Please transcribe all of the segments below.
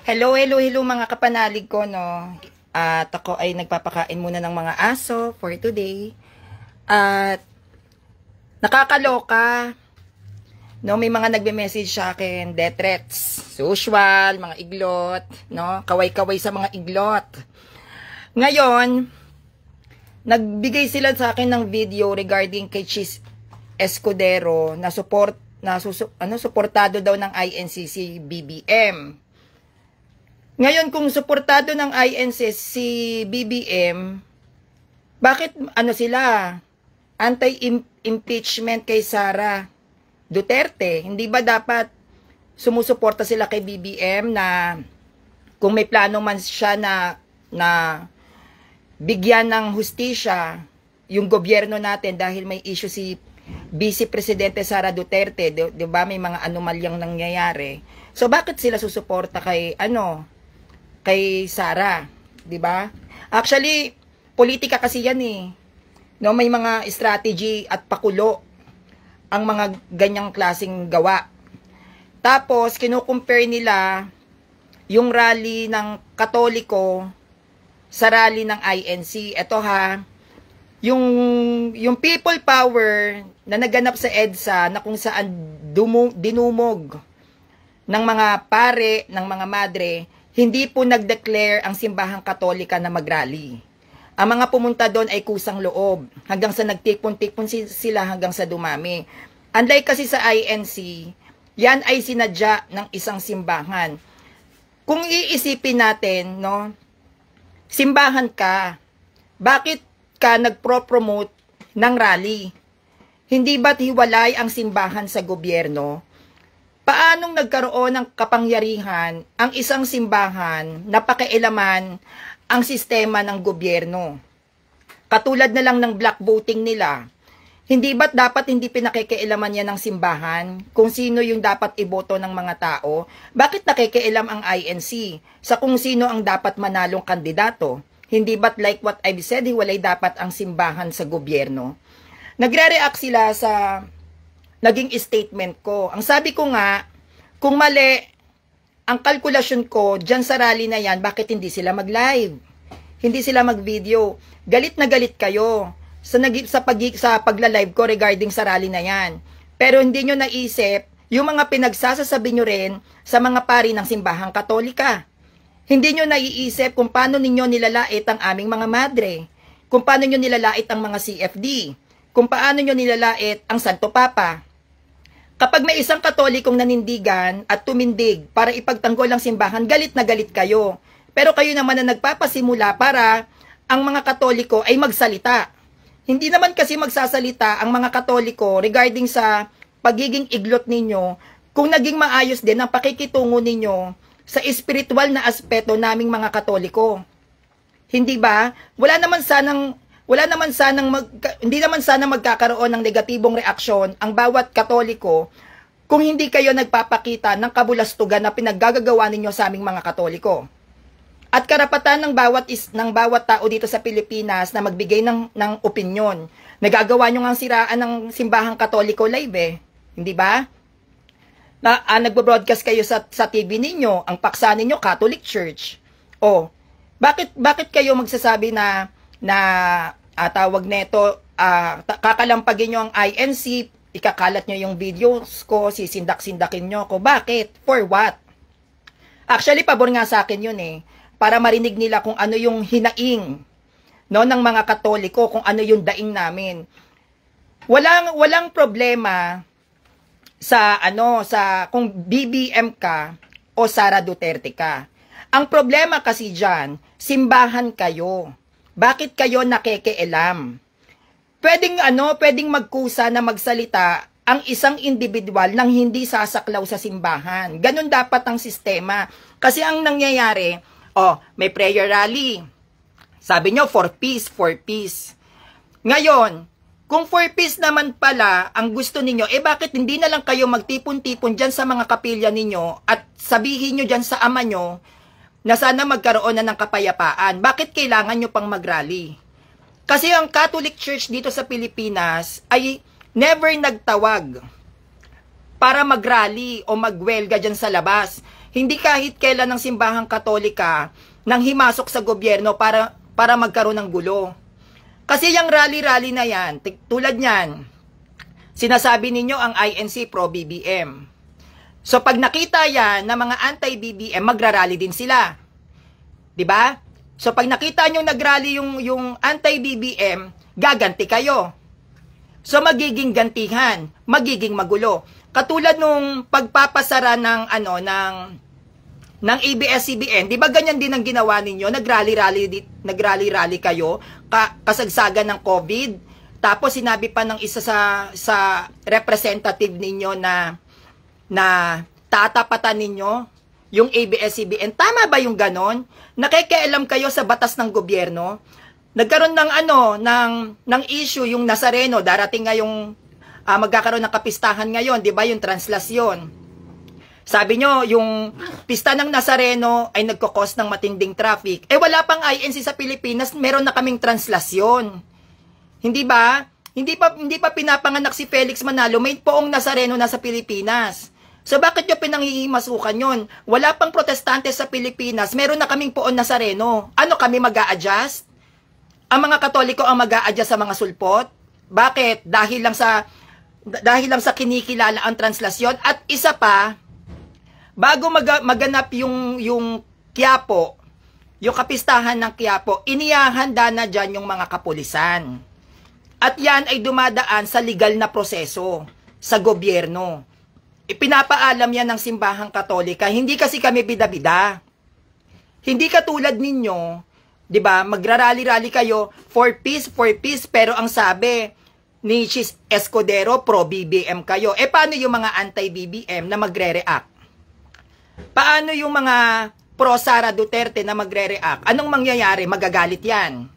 Hello, hello, hello mga kapanalig ko, no? At ako ay nagpapakain muna ng mga aso for today. At nakakaloka, no? May mga nagbe-message sa akin, death threats. Usual, mga iglot, no? Kaway-kaway sa mga iglot. Ngayon, nagbigay sila sa akin ng video regarding kay Chis Escudero na suportado daw ng INCC BBM. Ngayon, kung suportado ng INCC BBM, bakit sila anti-impeachment kay Sara Duterte? Hindi ba dapat sumusuporta sila kay BBM na kung may plano man siya na bigyan ng hustisya yung gobyerno natin dahil may issue si Vice Presidente Sara Duterte, 'di ba, may mga anomalyang nangyayari. So bakit sila susuporta kay kay Sara, 'di ba? Actually, politika kasi 'yan eh. No, may mga strategy at pakulo ang mga ganyang klaseng gawa. Tapos kino-compare nila yung rally ng Katoliko sa rally ng INC. Ito yung people power na naganap sa EDSA na kung saan dinumog ng mga pare, ng mga madre, hindi po nag-declare ang simbahang Katolika na mag-rally. Ang mga pumunta doon ay kusang loob, hanggang sa nagtipon-tipon sila hanggang sa dumami. Unlike kasi sa INC, yan ay sinadya ng isang simbahan. Kung iisipin natin, no, simbahan ka, bakit ka nagpro-promote ng rally? Hindi ba't hiwalay ang simbahan sa gobyerno? Paanong nagkaroon ng kapangyarihan ang isang simbahan na pakialaman ang sistema ng gobyerno? Katulad na lang ng black voting nila. Hindi ba't dapat hindi pinakikialaman yan ng simbahan kung sino yung dapat iboto ng mga tao? Bakit nakikialam ang INC sa kung sino ang dapat manalong kandidato? Hindi ba't like what I've said, hiwalay dapat ang simbahan sa gobyerno? Nagre-react sila sa naging statement ko. Ang sabi ko nga, kung mali ang kalkulasyon ko dyan sa rally na yan, bakit hindi sila mag-live? Hindi sila mag-video. Galit na galit kayo sa pagla-live ko regarding sa rally na yan. Pero hindi nyo naisip yung mga pinagsasasabi nyo rin sa mga pari ng simbahang Katolika. Hindi nyo naiisip kung paano ninyo nilalait ang aming mga madre, kung paano nyo nilalait ang mga CFD, kung paano nyo nilalait ang Santo Papa. Kapag may isang Katolikong nanindigan at tumindig para ipagtanggol ang simbahan, galit na galit kayo. Pero kayo naman na nagpapasimula para ang mga Katoliko ay magsalita. Hindi naman kasi magsasalita ang mga Katoliko regarding sa pagiging iglot ninyo kung naging maayos din ang pakikitungo ninyo sa espiritual na aspeto naming mga Katoliko. Hindi ba? Hindi naman sana magkakaroon ng negatibong reaksyon ang bawat Katoliko kung hindi kayo nagpapakita ng kabulastugan na pinaggagawa ninyo sa aming mga Katoliko. At karapatan ng bawat tao dito sa Pilipinas na magbigay ng opinyon. Nagagawa nyo nga siraan ng simbahang Katoliko live eh. Hindi ba? Nagbo-broadcast kayo sa TV ninyo, ang paksa ninyo Catholic Church. Bakit kayo magsasabi na tawag neto, kakalampagin nyo ang INC, ikakalat nyo yung videos ko, sisindak-sindakin nyo ko. Bakit? For what? Actually, pabor nga sa akin yun eh. Para marinig nila kung ano yung hinaing ng mga Katoliko, kung ano yung daing namin. Walang problema sa kung BBM ka o Sara Duterte ka. Ang problema kasi diyan, simbahan kayo. Bakit kayo nakikialam? Pwedeng magkusa na magsalita ang isang individual nang hindi sasaklaw sa simbahan. Ganun dapat ang sistema. Kasi ang nangyayari, may prayer rally. Sabi nyo, for peace, for peace. Ngayon, kung for peace naman pala ang gusto ninyo, bakit hindi na lang kayo magtipon-tipon dyan sa mga kapilya ninyo at sabihin nyo dyan sa ama nyo na sana magkaroon na ng kapayapaan? Bakit kailangan nyo pang mag-rally? Kasi ang Catholic Church dito sa Pilipinas ay never nagtawag para mag-rally o magwelga dyan sa labas. hindi kahit kailan ng simbahang Katolika nang himasok sa gobyerno para magkaroon ng gulo. Kasi yung rally-rally na yan, tulad niyan, sinasabi ninyo ang INC pro-BBM. So pag nakita yan na mga anti-BBM, magrarally din sila. 'Di ba? So pag nakita nyo nagrally yung anti-BBM, gaganti kayo. So magiging gantihan, magiging magulo. Katulad nung pagpapasara ng ng ABS-CBN, 'di ba ganyan din ang ginawa ninyo? Nagrally kayo kasagsagan ng COVID. Tapos sinabi pa ng isa sa representative ninyo na tatapatan ninyo yung ABS-CBN. Tama ba yung ganon? Nakikialam kayo sa batas ng gobyerno? Nagkaroon ng issue yung Nazareno, darating ngayong magkakaroon ng kapistahan ngayon, 'di ba, yung translasyon. Sabi nyo, yung pista ng Nazareno ay nagkakos ng matinding traffic. Wala pang INC sa Pilipinas, meron na kaming translasyon. Hindi ba? Hindi pa pinapanganak si Felix Manalo, may poong Nazareno na sa Pilipinas. So bakit nyo pinanghihimasukan yun? Wala pang protestante sa Pilipinas, meron na kaming poong Nazareno. Ano kami mag-a-adjust? Ang mga Katoliko ang mag-a-adjust sa mga sulpot? Bakit? Dahil lang sa kinikilala ang translasyon. At isa pa, bago maganap yung Quiapo, yung kapistahan ng Quiapo, inihahanda na dyan yung mga kapulisan. At yan ay dumadaan sa legal na proseso sa gobyerno. Ipinapaalam yan ng simbahang Katolika. Hindi kasi kami bida-bida. Hindi katulad ninyo, 'di ba? Magrarally-rally kayo for peace, pero ang sabi ni Chis Escudero, pro-BBM kayo. Paano yung mga anti-BBM na magre-react? Paano yung mga pro-Sara Duterte na magre-react? Anong mangyayari? Magagalit yan.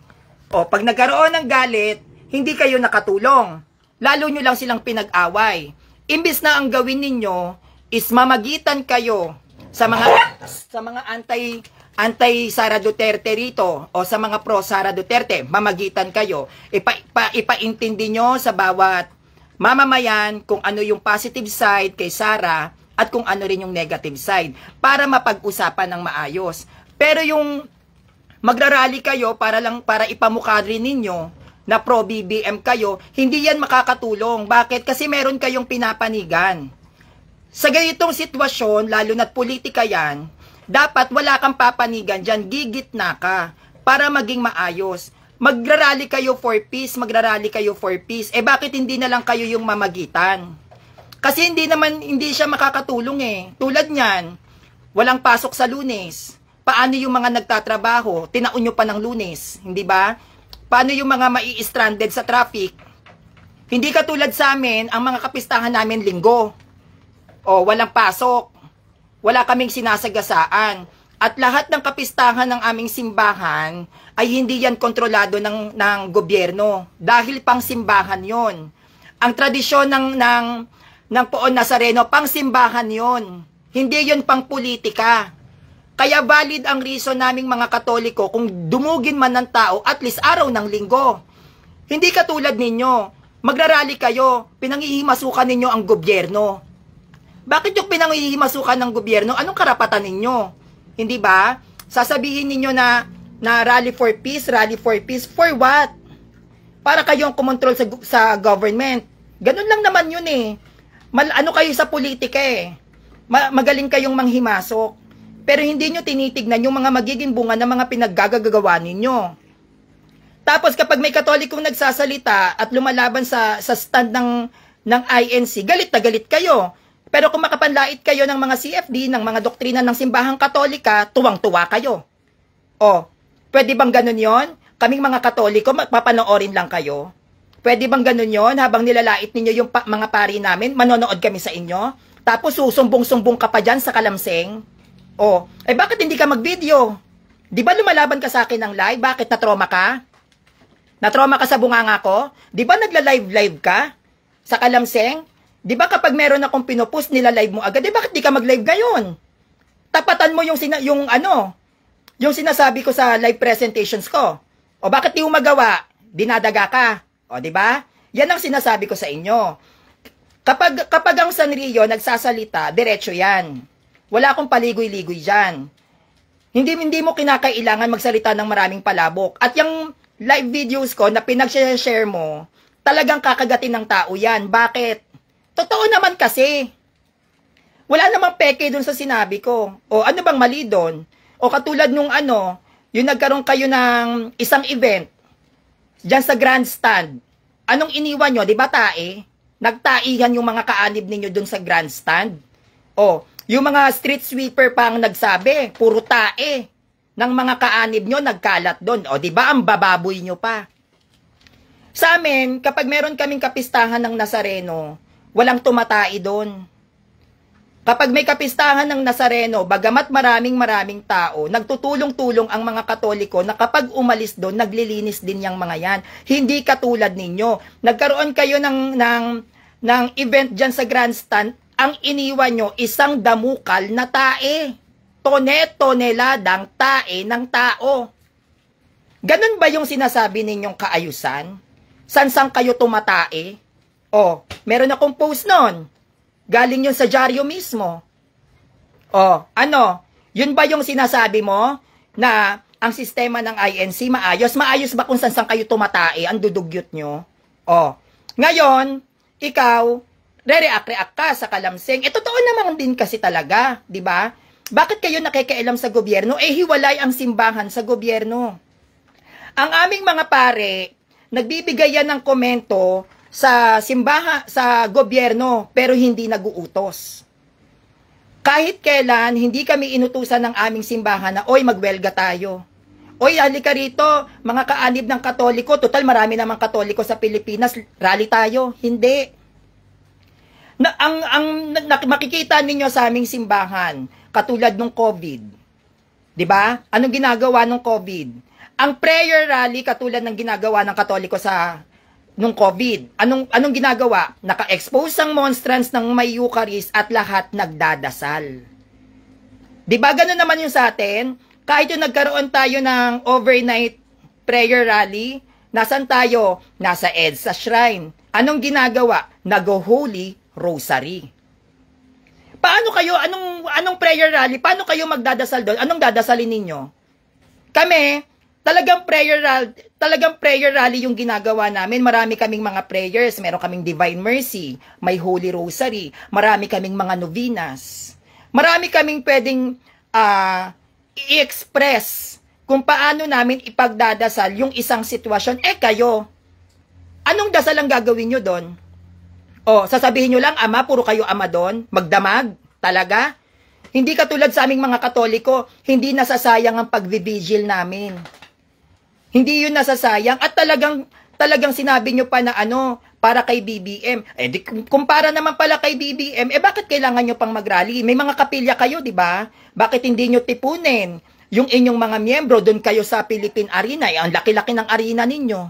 Pag nagkaroon ng galit, hindi kayo nakatulong. Lalo nyo lang silang pinag-away. Imbis na ang gawin ninyo is mamagitan kayo sa mga anti-Sara Duterte rito o sa mga pro-Sara Duterte, mamagitan kayo. Ipaintindi nyo sa bawat mamamayan kung ano yung positive side kay Sara at kung ano rin yung negative side para mapag-usapan ng maayos. Pero yung magrarally kayo para ipamukha rin ninyo na pro-BBM kayo, hindi yan makakatulong. Bakit? Kasi meron kayong pinapanigan. Sa ganitong sitwasyon, lalo na't politika yan, dapat wala kang papanigan dyan, gigitna ka para maging maayos. Magrarally kayo for peace, bakit hindi na lang kayo yung mamagitan? Kasi hindi siya makakatulong Tulad niyan, walang pasok sa Lunes. Paano yung mga nagtatrabaho? Tinaon nyo pa ng Lunes, hindi ba? Paano yung mga mai-stranded sa traffic? Hindi katulad sa amin, ang mga kapistahan namin Linggo. Walang pasok. Wala kaming sinasagasaan. At lahat ng kapistahan ng aming simbahan ay hindi yan kontrolado ng gobyerno. Dahil pang simbahan yon. Ang tradisyon ng poon Nazareno, pang simbahan yon. Hindi yon pang politika. Kaya valid ang reason naming mga Katoliko kung dumugin man ng tao at least araw ng Linggo. Hindi katulad ninyo. Magrarally kayo, pinanghihimasukan ninyo ang gobyerno. Bakit yung pinanghihimasukan ng gobyerno? Anong karapatan ninyo? Hindi ba? Sasabihin ninyo na rally for peace, for what? Para kayong kumontrol sa government. Ganun lang naman yun ano kayo sa politika magaling kayong manghimasok. Pero hindi nyo tinitignan yung mga magiging bunga ng mga pinaggagawa ninyo. Tapos kapag may Katolikong nagsasalita at lumalaban sa stand ng INC, galit na galit kayo. Pero kung makapanlait kayo ng mga CFD, ng mga doktrina ng simbahang Katolika, tuwang-tuwa kayo. Pwede bang ganun yon? Kaming mga Katoliko, papanoorin lang kayo. Pwede bang ganun yon? Habang nilalait ninyo yung mga pari namin, manonood kami sa inyo. Tapos susumbong-sumbong ka pa dyan sa kalamseng. Bakit hindi ka mag-video? Di ba lumalaban ka sa akin ng live? Bakit na-trauma ka? Na-trauma ka sa bunganga ko? Di ba nagla-live ka? Sa kalamseng? Di ba kapag meron akong pinupost, nila-live mo agad? Bakit di ka mag-live ngayon? Tapatan mo yung sinasabi ko sa live presentations ko. Bakit di mo magawa? Dinadaga ka. Di ba? Yan ang sinasabi ko sa inyo. Kapag ang Sanrio nagsasalita, diretso yan. Wala akong paligoy-ligoy dyan. Hindi mo kinakailangan magsalita ng maraming palabok. At yung live videos ko na pinag-share mo, talagang kakagatin ng tao yan. Bakit? Totoo naman kasi. Wala namang peke dun sa sinabi ko. O ano bang mali dun? O katulad nung yung nagkaroon kayo ng isang event dyan sa grandstand. Anong iniwan nyo? Di ba tae? Nagtaihan yung mga kaanib ninyo dun sa grandstand. O, yung mga street sweeper pang nagsabi, puro tae ng mga kaanib nyo nagkalat doon. O, di ba ang bababoy nyo pa? Sa amin, kapag meron kaming kapistahan ng Nazareno, walang tumatai doon. Kapag may kapistahan ng Nazareno, bagamat maraming tao, nagtutulong-tulong ang mga Katoliko na kapag umalis doon, naglilinis din yung mga yan. Hindi katulad ninyo. Nagkaroon kayo ng event dyan sa grandstand, ang iniwan nyo isang damukal na tae. Toneladang tae ng tao. Ganun ba yung sinasabi ninyong kaayusan? San kayo tumatae? O, meron akong post nun. Galing yun sa dyaryo mismo. O, yun ba yung sinasabi mo na ang sistema ng INC maayos? Maayos ba kung san kayo tumatae? Ang dudugyot nyo? O, ngayon, ikaw, re-react ka sa kalamseng. Totoo naman din kasi talaga, di ba? Bakit kayo nakikialam sa gobyerno? Hiwalay ang simbahan sa gobyerno. Ang aming mga pare, nagbibigay yan ng komento sa simbahan, sa gobyerno, pero hindi nag-uutos. Kahit kailan, hindi kami inutusan ng aming simbahan na, oy, magwelga tayo. Oy, halika rito, mga kaanib ng Katoliko, total marami namang Katoliko sa Pilipinas, rally tayo. Hindi. Makikita ninyo sa aming simbahan, katulad ng COVID. 'Di ba? Anong ginagawa ng COVID? Ang prayer rally katulad ng ginagawa ng Katoliko sa nung COVID. Anong ginagawa? Naka-expose ang monstrance ng may Eucharist at lahat nagdadasal. 'Di ba ganoon naman yung sa atin? Kahit yung nagkaroon tayo ng overnight prayer rally, nasan tayo? Nasa EDSA Shrine. Anong ginagawa? Nag-Holy Rosary. Paano kayo, anong prayer rally? Paano kayo magdadasal doon? Anong dadasalin ninyo? Kami, talagang prayer rally yung ginagawa namin. Marami kaming mga prayers. Meron kaming Divine Mercy, may Holy Rosary. Marami kaming mga novenas. Marami kaming pwedeng i-express kung paano namin ipagdadasal yung isang sitwasyon. Kayo, anong dasal ang gagawin nyo doon? Sasabihin nyo lang, Ama, puro kayo Ama doon? Magdamag? Talaga? Hindi katulad sa aming mga Katoliko, hindi nasasayang ang pagvivigil namin. Hindi yun nasasayang. At talagang sinabi nyo pa na para kay BBM. Kung para naman pala kay BBM, bakit kailangan nyo pang mag-rally? May mga kapilya kayo, di ba? Bakit hindi nyo tipunin yung inyong mga miyembro? Doon kayo sa Philippine Arena. Ang laki-laki ng arena ninyo.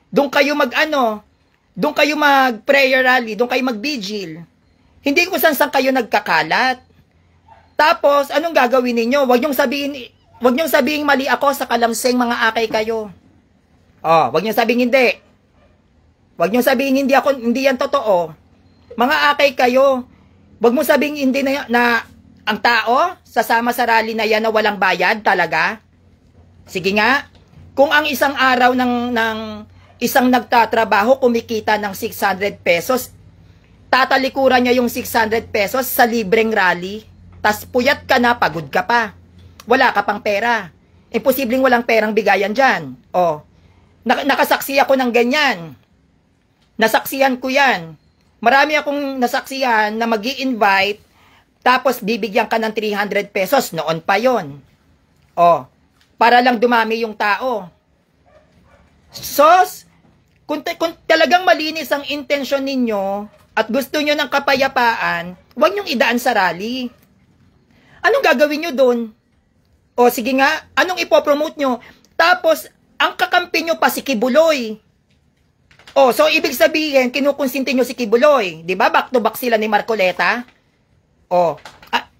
Doon kayo doon kayo mag-prayer rally, doon kayo mag-vigil. Hindi kung saan kayo nagkakalat. Tapos, anong gagawin ninyo? Huwag niyong sabihin mali ako sa kalamseng mga akay kayo. Huwag niyong sabihin hindi. Huwag niyong sabihin hindi yan totoo. Mga akay kayo. Huwag mo sabihin hindi na ang tao sasama sa rally na yan na walang bayad talaga. Sige nga, kung ang isang araw ng isang nagtatrabaho kumikita ng 600 pesos, tatalikuran niya yung 600 pesos sa libreng rally. Tas puyat ka na, pagod ka pa. Wala ka pang pera. Imposibleng walang perang bigayan dyan. Nakasaksi ako ng ganyan. Nasaksihan ko yan. Marami akong nasaksihan na magi-invite, tapos bibigyan ka ng 300 pesos. Noon pa yon. Para lang dumami yung tao. Kung talagang malinis ang intensyon ninyo at gusto nyo ng kapayapaan, huwag nyong idaan sa rally. Anong gagawin nyo doon? Sige nga, anong ipopromote nyo? Tapos, ang kakampi nyo pa si Kibuloy. So ibig sabihin, kinukonsinti nyo si Kibuloy. Diba? Back to back sila ni Marcoleta.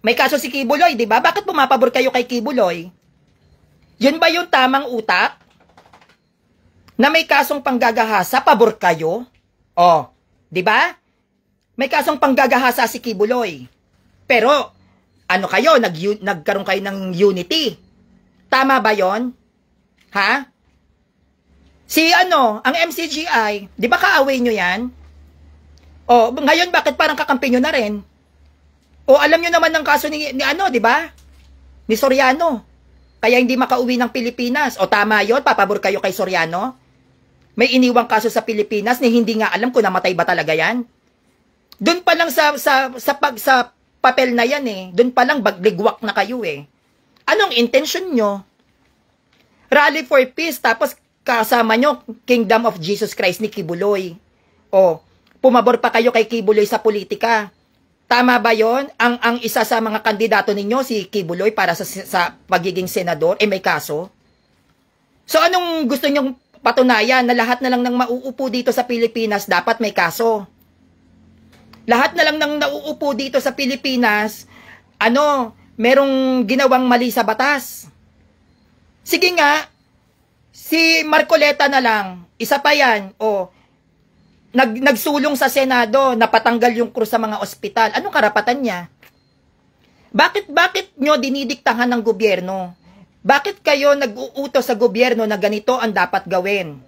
May kaso si Kibuloy, diba? Bakit pumapabor kayo kay Kibuloy? Yun ba yung tamang utak? Na may kasong panggagahasa, pabor kayo? Di ba? May kasong panggagahasa si Kibuloy. Pero, ano kayo, nagkaroon kayo ng unity. Tama ba yon? Ha? Si ang MCGI, di ba kaaway nyo yan? O, ngayon bakit parang kakampi nyo na rin? O, alam nyo naman ng kaso ni di ba? Ni Soriano. Kaya hindi makauwi ng Pilipinas. O, tama yon, papabor kayo kay Soriano? May iniwang kaso sa Pilipinas ni hindi nga alam kung namatay ba talaga yan? Doon pa lang sa papel na yan eh. Doon pa lang bagligwak na kayo eh. Anong intention nyo? Rally for peace, tapos kasama nyo, Kingdom of Jesus Christ ni Kibuloy. O, pumabor pa kayo kay Kibuloy sa politika. Tama ba yon? Ang isa sa mga kandidato ninyo, si Kibuloy, para sa pagiging senador, may kaso? So, anong gusto nyong patunayan? Na lahat na lang ng mauupo dito sa Pilipinas, dapat may kaso. Lahat na lang ng nauupo dito sa Pilipinas, merong ginawang mali sa batas. Sige nga, si Marcoleta na lang, isa pa yan, nagsulong sa Senado, napatanggal yung krus sa mga ospital. Anong karapatan niya? Bakit nyo dinidiktahan ng gobyerno? Bakit kayo nag-uutos sa gobyerno na ganito ang dapat gawin?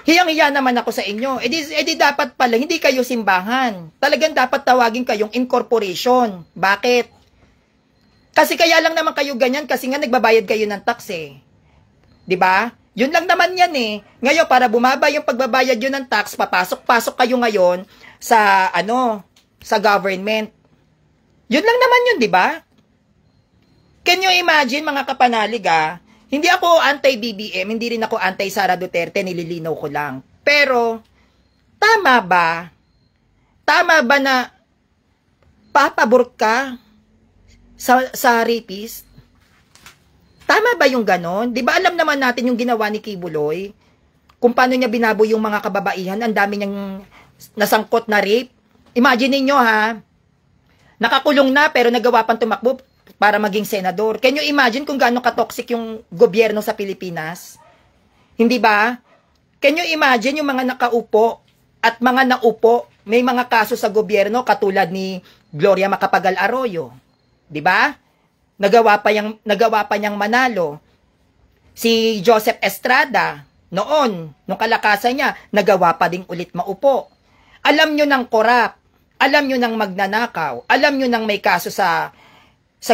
Hiyang-hiya naman ako sa inyo. Edi dapat pala, hindi kayo simbahan. Talagang dapat tawagin kayong incorporation. Bakit? Kasi kaya lang naman kayo ganyan kasi nga nagbabayad kayo ng tax eh. 'Di ba? Yun lang naman yan eh. Ngayon para bumaba yung pagbabayad yun ng tax, papasok-pasok kayo ngayon sa sa government. Yun lang naman yun, 'di ba? Can you imagine mga kapanalig hindi ako anti-BBM, hindi rin ako anti-Sara Duterte, nililinaw ko lang. Pero tama ba? Tama ba na papabor ka sa rapist? Tama ba yung ganon? Di ba alam naman natin yung ginawa ni Kibuloy? Kung paano niya binabo yung mga kababaihan, ang dami niyang nasangkot na rape. Imagine niyo nakakulong na pero nagawa pang tumakbo para maging senador. Can you imagine kung gaano ka-toxic yung gobyerno sa Pilipinas? Hindi ba? Can you imagine yung mga nakaupo at mga naupo, may mga kaso sa gobyerno katulad ni Gloria Macapagal Arroyo. 'Di ba? Nagawa pa niyang manalo. Si Joseph Estrada noon, nung kalakasan niya, nagawa pa ding ulit maupo. Alam niyo ng korap, alam niyo ng magnanakaw, alam niyo ng may kaso sa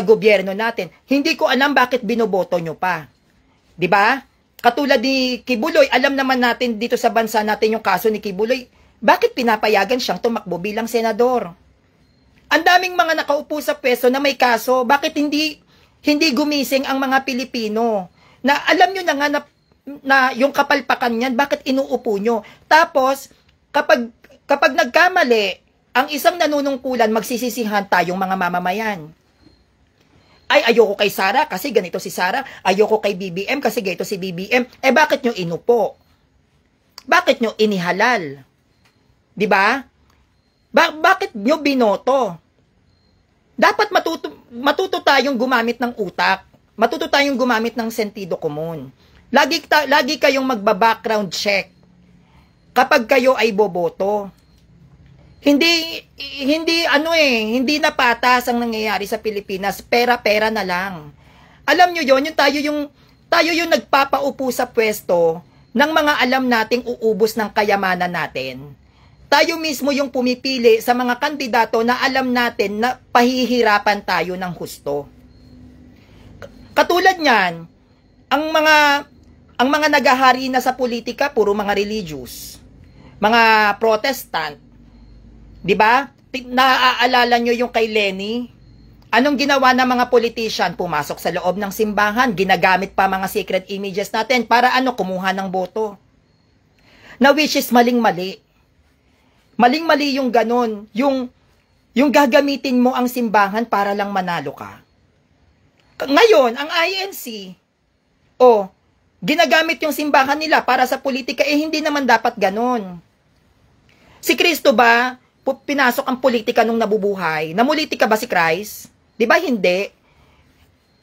gobyerno natin. Hindi ko alam bakit binoboto niyo pa. 'Di ba? Katulad ni Kibuloy, alam naman natin dito sa bansa natin yung kaso ni Kibuloy. Bakit pinapayagan siyang tumakbo bilang senador? Ang daming mga nakaupo sa pwesto na may kaso. Bakit hindi gumising ang mga Pilipino? Na alam nyo na nga na yung kapalpakan niyan, bakit inuupo nyo? Tapos, kapag nagkamali, ang isang nanunungkulan, magsisisihan tayong mga mamamayan. Ay, ayoko kay Sara kasi ganito si Sara. Ayoko kay BBM kasi ganito si BBM. Bakit nyo inupo? Bakit nyo inihalal? Diba? Bakit nyo binoto? Dapat matuto tayong gumamit ng utak. Matuto tayong gumamit ng sentido komon. Lagi kayong magba-background check kapag kayo ay boboto. Hindi na patas ang nangyayari sa Pilipinas. Pera-pera na lang. Alam nyo yon, tayo yung nagpapaupo sa pwesto ng mga alam nating uubos ng kayamanan natin. Tayo mismo yung pumipili sa mga kandidato na alam natin na pahihirapan tayo ng husto. Katulad niyan, ang mga nagahari na sa politika, puro mga religious, mga protestant. 'Di ba? Naaalala nyo yung kay Lenny? Anong ginawa ng mga politician? Pumasok sa loob ng simbahan, ginagamit pa mga secret images natin para kumuha ng boto. Na which is maling-mali. Maling-mali yung ganon. Yung gagamitin mo ang simbahan para lang manalo ka. Ngayon, ang INC, ginagamit yung simbahan nila para sa politika, hindi naman dapat ganon. Si Kristo ba, pinasok ang politika nung nabubuhay? Namulitika ba si Christ? Di ba hindi?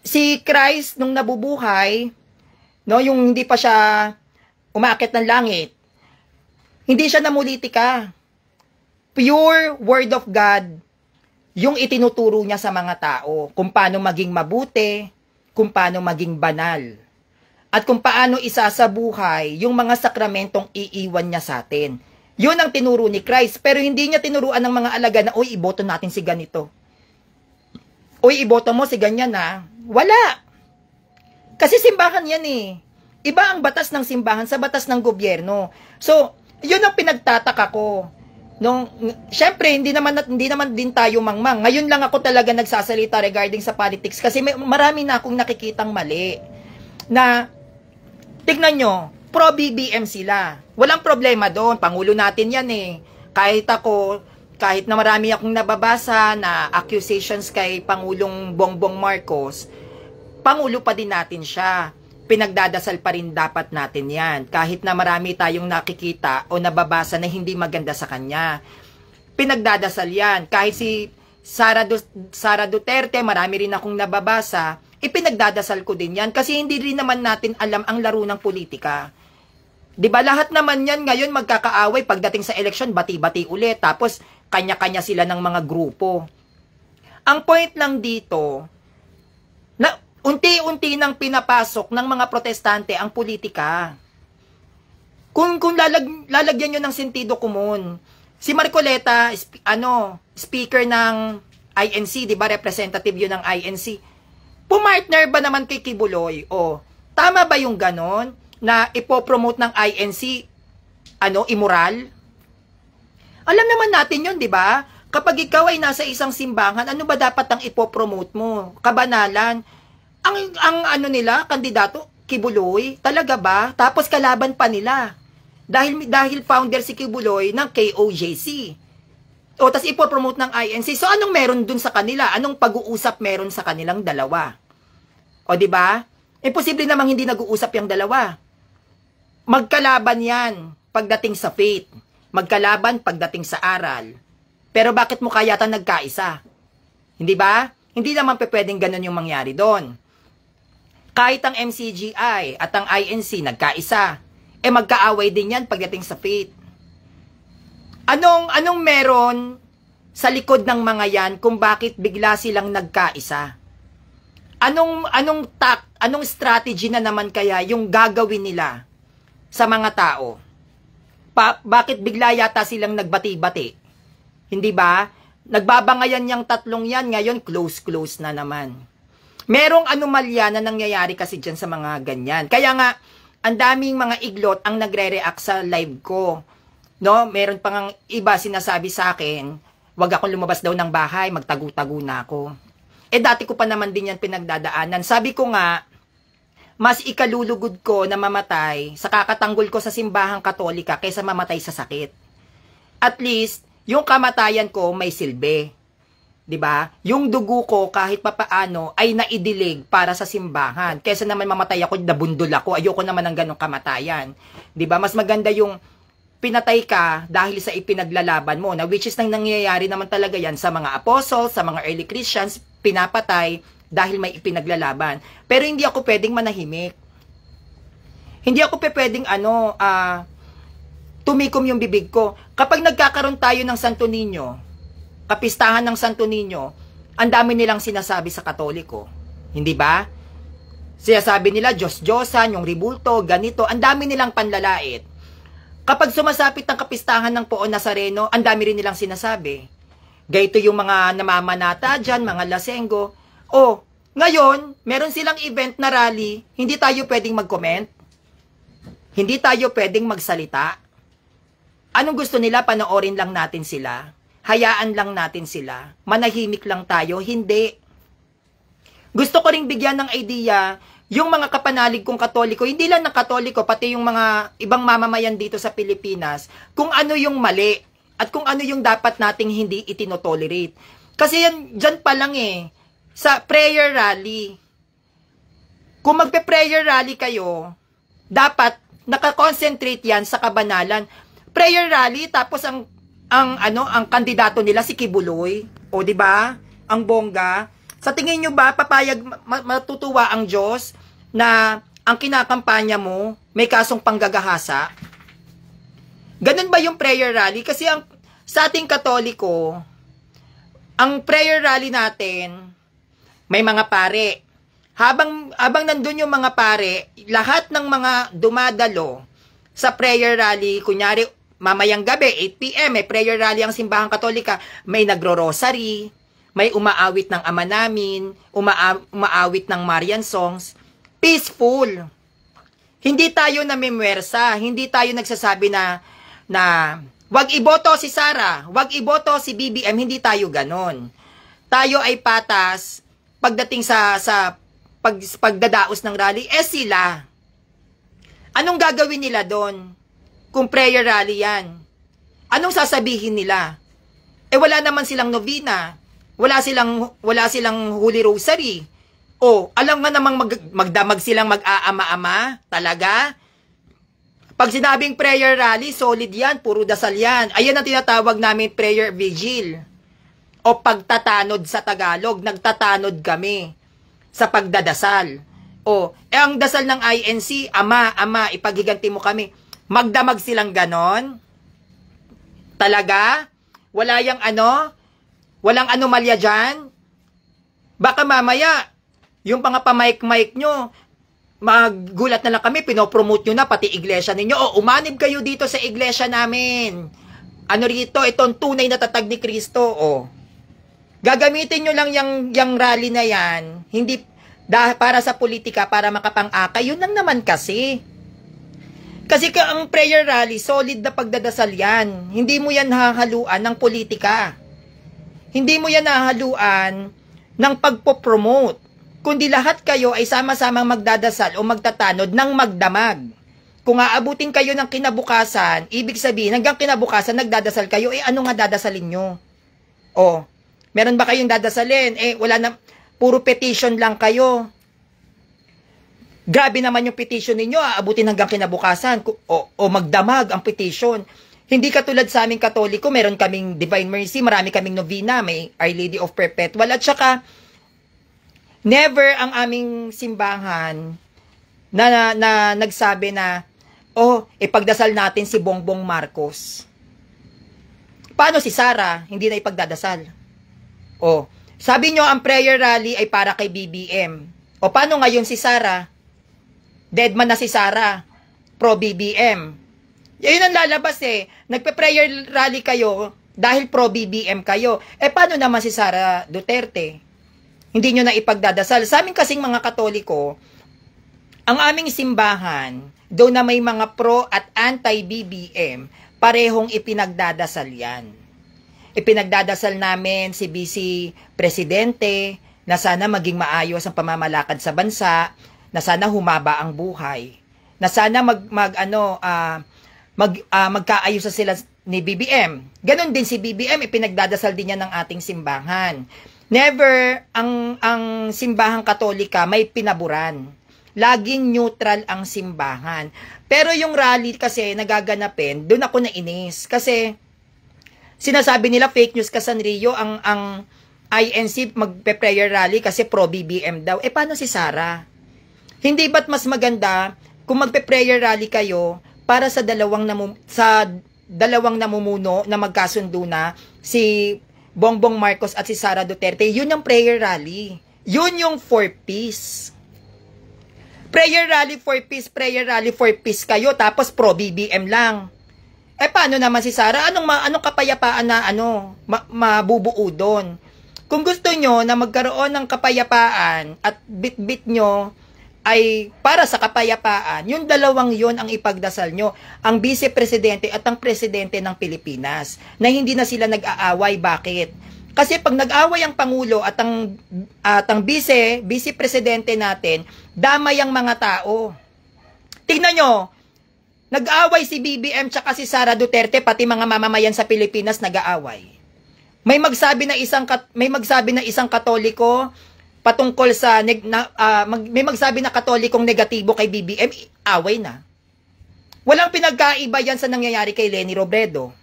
Si Christ nung nabubuhay, yung hindi pa siya umaakit ng langit, hindi siya namulitika. Pure word of God yung itinuturo niya sa mga tao, kung paano maging mabuti, kung paano maging banal, at kung paano isasabuhay yung mga sakramentong iiwan niya sa atin. Yun ang tinuro ni Christ, pero hindi niya tinuruan ng mga alagad na, uy, iboto natin si ganito. Uy, iboto mo si ganyan na. Wala. Kasi simbahan yan eh. Iba ang batas ng simbahan sa batas ng gobyerno. So, yun ang pinagtataka ko. Syempre, hindi naman din tayo mangmang. Ngayon lang ako talaga nagsasalita regarding sa politics kasi marami na akong nakikitang mali. Na, tignan nyo, pro-BBM sila. Walang problema doon. Pangulo natin yan eh. Kahit na marami akong nababasa na accusations kay Pangulong Bongbong Marcos, Pangulo pa din natin siya. Pinagdadasal pa rin dapat natin yan. Kahit na marami tayong nakikita o nababasa na hindi maganda sa kanya. Pinagdadasal yan. Kahit si Sara Duterte, marami rin akong nababasa, ipinagdadasal ko din yan. Kasi hindi rin naman natin alam ang laro ng politika. Diba, lahat naman yan ngayon magkakaaway pagdating sa eleksyon, bati-bati ulit. Tapos, kanya-kanya sila ng mga grupo. Ang point lang dito, na unti-unti nang pinapasok ng mga protestante ang politika. Kung lalagyan nyo ng sentido komon, si Marcoleta, speaker ng INC, di ba, representative yun ng INC, pumartner ba naman kay Kibuloy? O, tama ba yung ganon? Na ipopromote ng INC, immoral? Alam naman natin yun, di ba? Kapag ikaw ay nasa isang simbahan, ano ba dapat ang ipopromote mo? Kabanalan. Ang nila, kandidato, Kibuloy, talaga ba? Tapos kalaban pa nila. Dahil founder si Kibuloy ng KOJC. O, tas ipopromote ng INC. So, anong meron dun sa kanila? Anong pag-uusap meron sa kanilang dalawa? O, di ba? Imposible namang hindi nag-uusap yung dalawa. Magkalaban yan pagdating sa faith. Magkalaban pagdating sa aral. Pero bakit mo kaya nagkaisa? Hindi ba? Hindi naman pwedeng ganun yung mangyari doon. Kahit ang MCGI at ang INC nagkaisa, magkaaway din yan pagdating sa faith. Anong meron sa likod ng mga yan kung bakit bigla silang nagkaisa? Anong strategy na naman kaya yung gagawin nila sa mga tao? Bakit bigla yata silang nagbati-bati? Hindi ba? Nagbabangayan yung tatlong yan, ngayon close na naman. Merong anomalya na nangyayari kasi dyan sa mga ganyan. Kaya nga, ang daming mga iglot ang nagre-react sa live ko. No? Meron pa ngang iba sinasabi sa akin, wag akong lumabas daw ng bahay, magtago-tago na ako. Dati ko pa naman din yan pinagdadaanan. Sabi ko nga, mas ikalulugod ko na mamatay sa kakatanggol ko sa simbahang Katolika kaysa mamatay sa sakit. At least, yung kamatayan ko may silbi. 'Di ba? Yung dugo ko kahit papaano ay naidilig para sa simbahan. Kaysa naman mamatay ako, nabundol ako. Ayoko naman ng ganong kamatayan. 'Di ba? Mas maganda yung pinatay ka dahil sa ipinaglalaban mo. Na which is nang nangyayari naman talaga yan sa mga apostles, sa mga early Christians, pinapatay dahil may ipinaglalaban. Pero hindi ako pwedeng manahimik. Hindi ako pwedeng tumikom yung bibig ko. Kapag nagkakaroon tayo ng Santo Niño, kapistahan ng Santo Niño, ang dami nilang sinasabi sa Katoliko. Hindi ba? Sinasabi nila, Diyos-Diyosan, yung ribulto, ganito, ang dami nilang panlalait. Kapag sumasapit ang kapistahan ng Poon Nazareno, ang dami rin nilang sinasabi. Gayto yung mga namamanata dyan, mga lasenggo. O, ngayon, meron silang event na rally, hindi tayo pwedeng mag-comment. Hindi tayo pwedeng magsalita. Anong gusto nila? Panoorin lang natin sila. Hayaan lang natin sila. Manahimik lang tayo. Hindi. Gusto ko ring bigyan ng idea, yung mga kapanalig kong Katoliko, hindi lang ng Katoliko, pati yung mga ibang mamamayan dito sa Pilipinas, kung ano yung mali, at kung ano yung dapat nating hindi itinotolerate. Kasi yan, dyan pa lang sa prayer rally. Kung magpe-prayer rally kayo, dapat nakakonsentrate yan sa kabanalan. Prayer rally, tapos ang kandidato nila si Kibuloy, o di ba? Ang bongga. Sa tingin nyo ba papayag matutuwa ang Diyos na ang kinakampanya mo may kasong panggagahasa? Ganun ba yung prayer rally? Kasi sa ating Katoliko, Ang prayer rally natin, may mga pare. Habang nandun yung mga pare, lahat ng mga dumadalo sa prayer rally, kunyari, mamayang gabi, 8 p.m., may prayer rally ang Simbahang Katolika, may nagro-rosary, may umaawit ng Ama Namin, umaawit ng Marian songs, peaceful. Hindi tayo namimwersa, hindi tayo nagsasabi na wag iboto si Sara, wag iboto si BBM, hindi tayo ganon. Tayo ay patas pagdating sa pagdadaos ng rally, sila. Anong gagawin nila doon? Kung prayer rally yan. Anong sasabihin nila? Wala naman silang novena. Wala silang Holy Rosary. Alam nga namang magdamag silang mag-aama-ama. Talaga? Pag sinabing prayer rally, solid yan, puro dasal yan. Ayan ang tinatawag namin prayer vigil. O pagtatanod sa Tagalog, nagtatanod kami sa pagdadasal. Ang dasal ng INC, Ama, ipaghiganti mo kami. Magdamag silang ganon? Talaga? Walang anomalya dyan? Baka mamaya, yung mga pamike-mike nyo, maggulat na lang kami, pinopromote nyo na pati iglesia ninyo. Umanib kayo dito sa iglesia namin. Ano rito? Itong tunay na tatag ni Kristo. Gagamitin nyo lang yung rally na yan, hindi para sa politika, para makapang-akay. Yun lang naman kasi. Kasi ang prayer rally, solid na pagdadasal yan. Hindi mo yan hahaluan ng politika. Hindi mo yan hahaluan ng pagpopromote. Kundi lahat kayo ay sama-samang magdadasal o magtatanod ng magdamag. Kung aabutin kayo ng kinabukasan, ibig sabihin, hanggang kinabukasan nagdadasal kayo, ano nga dadasalin nyo? Meron ba kayong dadasalin? Wala na, puro petition lang kayo. Grabe naman yung petition ninyo, aabutin hanggang kinabukasan, o magdamag ang petition. Hindi katulad sa aming Katoliko, meron kaming Divine Mercy, marami kaming novena, may Our Lady of Perpetual, at saka, never ang aming simbahan na nagsabi na, ipagdasal natin si Bongbong Marcos. Paano si Sara, hindi na ipagdadasal? Sabi nyo, ang prayer rally ay para kay BBM. Paano ngayon si Sara? Deadman na si Sara. Pro-BBM. Yun ang lalabas Nagpe-prayer rally kayo dahil pro-BBM kayo. Paano naman si Sara Duterte? Hindi nyo na ipagdadasal. Sa amin kasing mga Katoliko, ang aming simbahan, though na may mga pro at anti-BBM, parehong ipinagdadasal yan. Ipinagdadasal namin si Vice Presidente na sana maging maayos ang pamamalakad sa bansa, na sana humaba ang buhay, na sana magkaayos na sila ni BBM. Ganon din si BBM, ipinagdadasal din niya ng ating simbahan. Never ang Simbahang Katolika may pinaburan. Laging neutral ang simbahan. Pero yung rally kasi nagaganapin, doon ako nainis. Kasi sinasabi nila fake news ka Sanrio, ang INC magpe-prayer rally kasi pro-BBM daw. Paano si Sara? Hindi ba't mas maganda kung magpe-prayer rally kayo para sa dalawang namumuno na magkasundo na, si Bongbong Marcos at si Sara Duterte? Yun yung prayer rally. Yun yung for peace. Prayer rally for peace kayo, tapos pro-BBM lang. Paano naman si Sara? Anong kapayapaan na mabubuo doon? Kung gusto nyo na magkaroon ng kapayapaan at bit-bit nyo ay para sa kapayapaan, yung dalawang yon ang ipagdasal nyo, ang Vice Presidente at ang Presidente ng Pilipinas, na hindi na sila nag-aaway. Bakit? Kasi pag nag-away ang Pangulo at ang Vice Presidente natin, damay ang mga tao. Tingnan nyo, nag-away si BBM tsaka si Sara Duterte, pati mga mamamayan sa Pilipinas nag-aaway. May magsabi na isang Katoliko patungkol sa may magsabi na Katolikong negatibo kay BBM, away na. Walang pinagkaiba yan sa nangyayari kay Leni Robredo.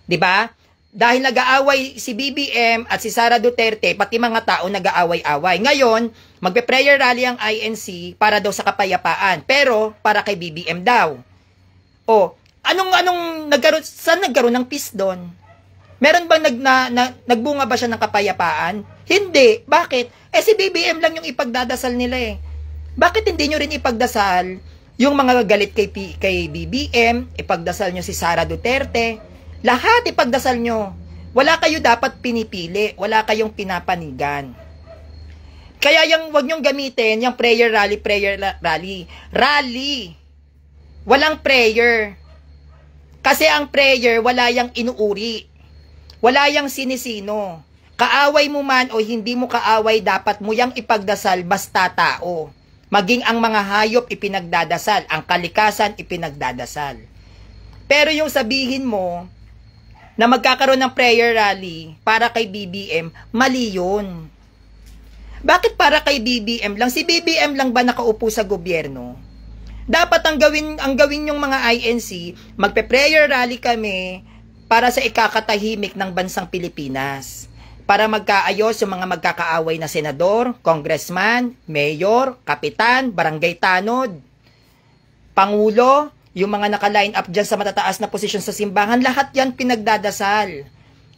'Di ba? Dahil nag-aaway si BBM at si Sara Duterte, pati mga tao nag-aaway-away. Ngayon, magpe-prayer rally ang INC para daw sa kapayapaan, pero para kay BBM daw. Saan nagkaroon ng peace doon? Meron bang nagbunga ba siya ng kapayapaan? Hindi. Bakit? Si BBM lang yung ipagdadasal nila eh. Bakit hindi nyo rin ipagdasal yung mga galit kay BBM, ipagdasal nyo si Sara Duterte, lahat ipagdasal nyo. Wala kayo dapat pinipili, wala kayong pinapanigan. Kaya wag nyong gamitin yung prayer rally. Rally. Walang prayer. Kasi ang prayer, wala yang inuuri. Wala yang sinisino. Kaaway mo man o hindi mo kaaway, dapat mo yang ipagdasal basta tao. Maging ang mga hayop ipinagdadasal, ang kalikasan ipinagdadasal. Pero yung sabihin mo na magkakaroon ng prayer rally para kay BBM, mali yun. Bakit para kay BBM lang? Si BBM lang ba nakaupo sa gobyerno? Dapat ang gawin yung mga INC, magpe-prayer rally kami para sa ikakatahimik ng bansang Pilipinas. Para magkaayos yung mga magkakaaway na senador, congressman, mayor, kapitan, barangay tanod, pangulo, yung mga naka-line up dyan sa matataas na posisyon sa simbahan, lahat yan pinagdadasal.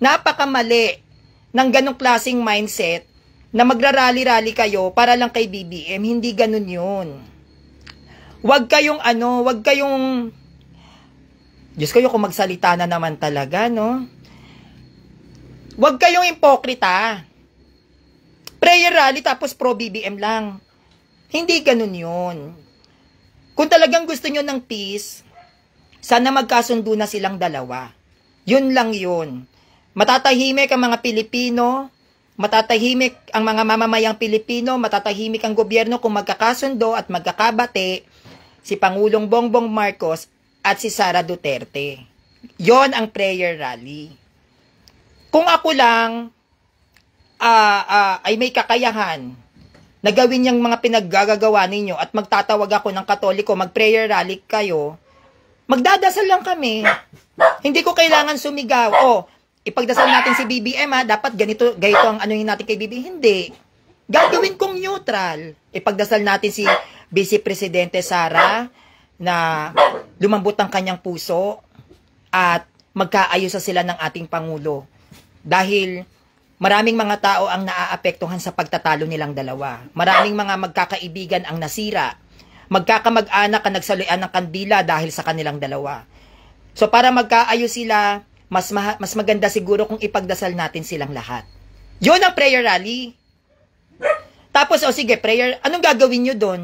Napakamali ng ganong klaseng mindset na magrarally-rally kayo para lang kay BBM. Hindi ganun yun. Wag kayong Diyos ko, kung magsalita na naman talaga, no? Wag kayong ipokrita. Prayer rally tapos pro-BBM lang. Hindi ganun yun. Kung talagang gusto nyo ng peace, sana magkasundo na silang dalawa. Yun lang yun. Matatahimik ang mga Pilipino, matatahimik ang mga mamamayang Pilipino, matatahimik ang gobyerno kung magkakasundo at magkakabate si Pangulong Bongbong Marcos at si Sara Duterte. Yon ang prayer rally. Kung ako lang ay may kakayahan na gawin yung mga pinaggagawa ninyo at magtatawag ako ng Katoliko, mag-prayer rally kayo, magdadasal lang kami. Hindi ko kailangan sumigaw. Ipagdasal natin si BBM dapat ganito ang anuhin natin kay BBM. Hindi. Gagawin kong neutral. Ipagdasal natin si Vice Presidente Sara na lumambot ang kanyang puso at magkaayos sila ng ating Pangulo. Dahil maraming mga tao ang naaapektuhan sa pagtatalo nilang dalawa. Maraming mga magkakaibigan ang nasira. Magkakamag-anak ang nagsalian ng kandila dahil sa kanilang dalawa. So para magkaayos sila, mas maganda siguro kung ipagdasal natin silang lahat. Yun ang prayer rally. Tapos, sige, prayer, anong gagawin nyo doon?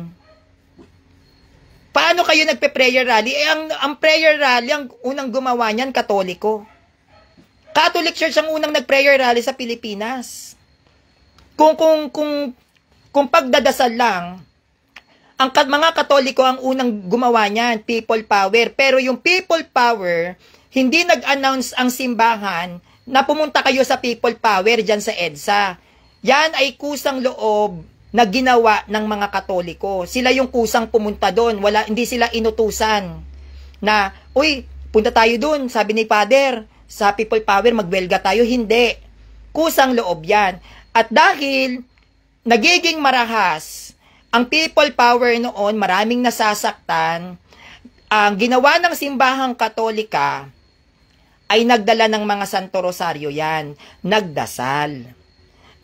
Paano kayo nagpe-prayer rally? Ang prayer rally, ang unang gumawa niyan, Katoliko. Catholic Church ang unang nag-prayer rally sa Pilipinas. Kung pagdadasal lang, ang mga Katoliko ang unang gumawa niyan, people power. Pero yung people power, hindi nag-announce ang simbahan na pumunta kayo sa people power dyan sa EDSA. Yan ay kusang loob na ginawa ng mga Katoliko. Sila yung kusang pumunta doon. Hindi sila inutusan na, uy, punta tayo doon, sabi ni Father, sa people power, magwelga tayo. Hindi. Kusang loob yan. At dahil nagiging marahas ang people power noon, maraming nasasaktan, ang ginawa ng simbahang Katolika ay nagdala ng mga Santo Rosario yan. Nagdasal.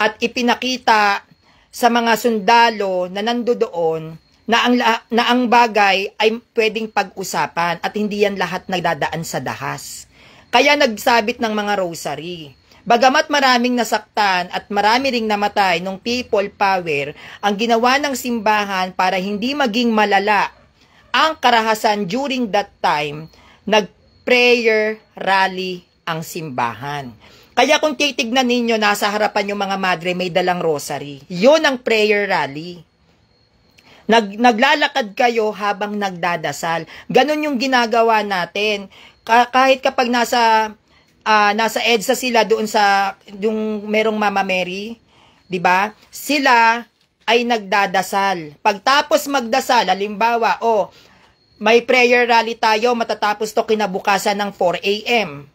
At ipinakita sa mga sundalo na nandoon na ang bagay ay pwedeng pag-usapan at hindi yan lahat nagdadaan sa dahas. Kaya nagsabit ng mga rosary. Bagamat maraming nasaktan at marami ring namatay nung people power, ang ginawa ng simbahan para hindi maging malala ang karahasan during that time, nag-prayer rally ang simbahan. Kaya kung titignan ninyo, nasa harapan yung mga madre may dalang rosary. Yun ang prayer rally. Naglalakad kayo habang nagdadasal. Ganon yung ginagawa natin. Kahit kapag nasa EDSA sila doon sa yung merong Mama Mary, 'di ba? Sila ay nagdadasal. Pagtapos magdasal, halimbawa, may prayer rally tayo, matatapos to kinabukasan ng 4 a.m.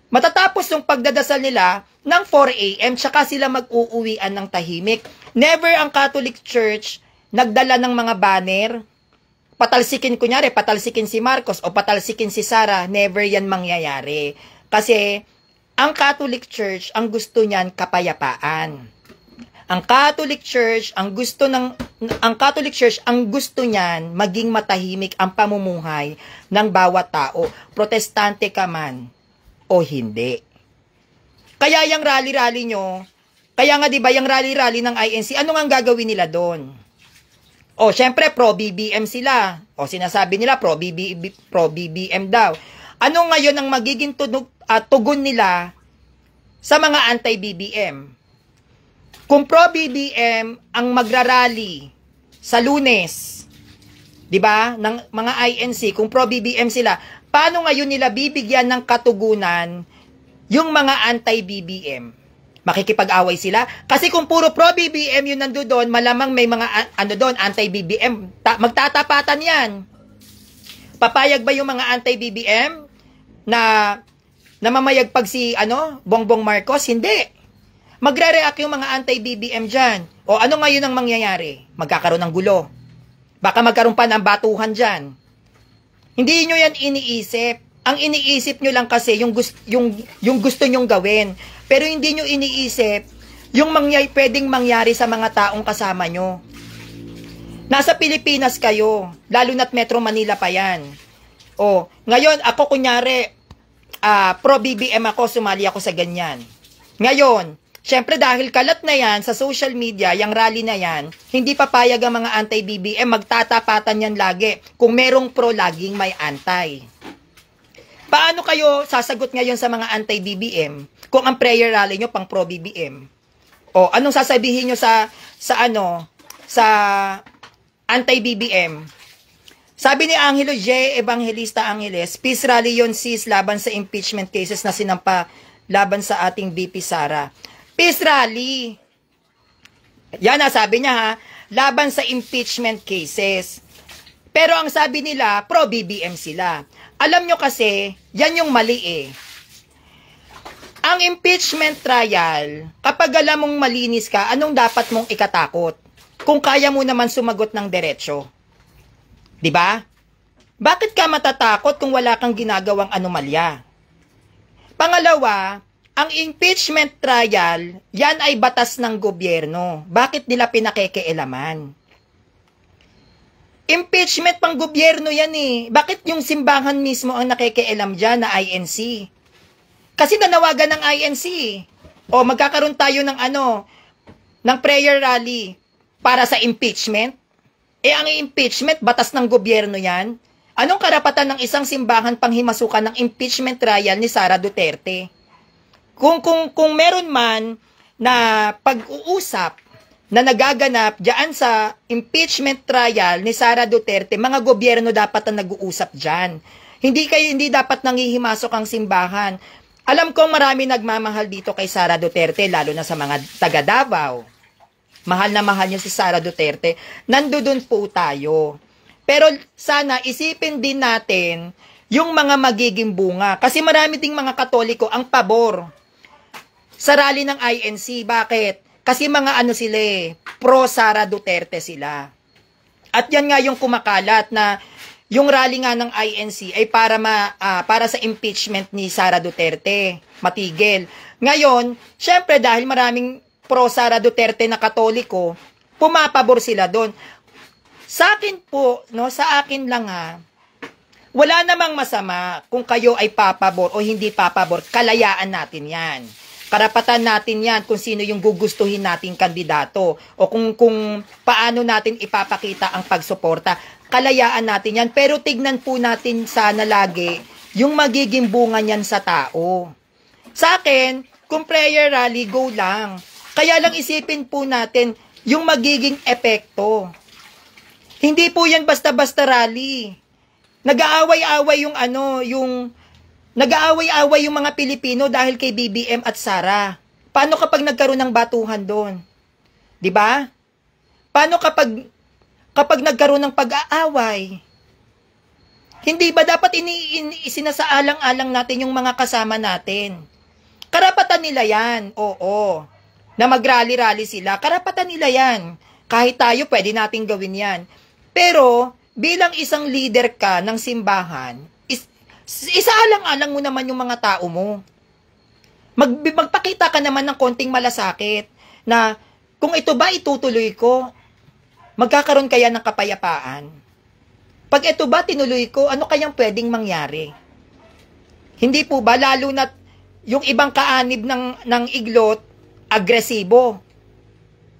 Matatapos yung pagdadasal nila ng 4 a.m. tsaka sila mag-uuwian ng tahimik. Never ang Catholic Church nagdala ng mga banner. Patalsikin si Marcos o patalsikin si Sara. Never yan mangyayari. Kasi Ang Catholic Church, ang gusto niyan kapayapaan. Ang Catholic Church, ang Catholic Church, ang gusto niyan maging matahimik ang pamumuhay ng bawat tao, protestante ka man o hindi. Kaya yung rally-rally nyo, kaya nga 'di ba yung rally-rally ng INC, ano nga ang gagawin nila doon? O syempre pro-BBM sila. O sinasabi nila pro-BBM daw. Ano ngayon ang magiging tugon nila sa mga anti-BBM? Kung pro-BBM ang magrarally sa Lunes, 'di ba? Ng mga INC, kung pro-BBM sila, paano ngayon nila bibigyan ng katugunan yung mga anti-BBM? Makikipag-away sila? Kasi kung puro pro-BBM yung nandoon, malamang may mga anti-BBM. Magtatapatan yan. Papayag ba yung mga anti-BBM na namamayagpag si Bongbong Marcos? Hindi. Magre-react yung mga anti-BBM dyan. O ano ngayon ang mangyayari? Magkakaroon ng gulo. Baka magkaroon pa ng batuhan dyan. Hindi nyo yan iniisip. Ang iniisip nyo lang kasi yung gusto nyong gawin. Pero hindi nyo iniisip yung pwedeng mangyari sa mga taong kasama nyo. Nasa Pilipinas kayo, lalo na't Metro Manila pa yan. O, ngayon ako kunyari, pro-BBM ako, sumali ako sa ganyan. Ngayon, syempre dahil kalat na yan sa social media, yung rally na yan, hindi papayag ang mga anti-BBM, magtatapatan yan lagi. Kung merong pro, laging may anti. Paano kayo sasagot ngayon sa mga anti-BBM kung ang prayer rally nyo pang pro-BBM? O anong sasabihin nyo sa anti-BBM? Sabi ni Angelo J. Evangelista Angeles, peace rally yon sis laban sa impeachment cases na sinampa laban sa ating VP Sara. Peace rally. Yan sabi niya ha, laban sa impeachment cases. Pero ang sabi nila, pro-BBM sila. Alam nyo kasi, yan yung mali eh. Ang impeachment trial, kapag alam mong malinis ka, anong dapat mong ikatakot? Kung kaya mo naman sumagot ng diretsyo. 'Di ba? Bakit ka matatakot kung wala kang ginagawang anomalya? Pangalawa, ang impeachment trial, yan ay batas ng gobyerno. Bakit nila pinakikialaman? Impeachment pang gobyerno yan eh. Bakit yung simbahan mismo ang nakikialam dyan na INC? Kasi nanawagan ng INC. O magkakaroon tayo ng ng prayer rally para sa impeachment. Eh ang impeachment, batas ng gobyerno yan. Anong karapatan ng isang simbahan pang himasukan ng impeachment trial ni Sara Duterte? Kung meron man na pag-uusap na nagaganap diyan sa impeachment trial ni Sara Duterte, mga gobyerno dapat na nag-uusap diyan. Hindi dapat nanghihimasok ang simbahan. Alam kong marami nagmamahal dito kay Sara Duterte, lalo na sa mga taga Davao. Mahal na mahal niyo si Sara Duterte. Nandoon po tayo. Pero sana isipin din natin yung mga magiging bunga. Kasi marami ding mga Katoliko ang pabor sa rally ng INC. Bakit? Kasi mga sila pro Sara Duterte sila. At yan nga yung kumakalat na yung rally nga ng INC ay para sa impeachment ni Sara Duterte. Matigil. Ngayon, syempre dahil maraming pro Sara Duterte na Katoliko, pumapabor sila doon. Sa akin po, sa akin lang wala namang masama kung kayo ay papabor o hindi papabor. Kalayaan natin yan. Karapatan natin yan kung sino yung gugustuhin nating kandidato o kung paano natin ipapakita ang pagsuporta. Kalayaan natin yan. Pero tignan po natin sana lagi yung magiging bunga niyan sa tao. Sa akin, kung prayer rally, go lang. Kaya lang isipin po natin yung magiging epekto. Hindi po yan basta-basta rally. Nag-aaway-away nag-aaway-away yung mga Pilipino dahil kay BBM at Sara. Paano kapag nagkaroon ng batuhan doon? 'Di ba? Paano kapag nagkaroon ng pag-aaway? Hindi ba dapat isinasaalang-alang natin yung mga kasama natin? Karapatan nila 'yan. Oo. Na mag-rally-rally sila, karapatan nila 'yan. Kahit tayo pwede nating gawin 'yan. Pero bilang isang leader ka ng simbahan, isaalang-alang mo naman yung mga tao mo. Magpakita ka naman ng konting malasakit na kung ito ba itutuloy ko, magkakaroon kaya ng kapayapaan? Pag ito ba tinuloy ko, ano kayang pwedeng mangyari? Hindi po ba, lalo na yung ibang kaanib ng iglot, agresibo.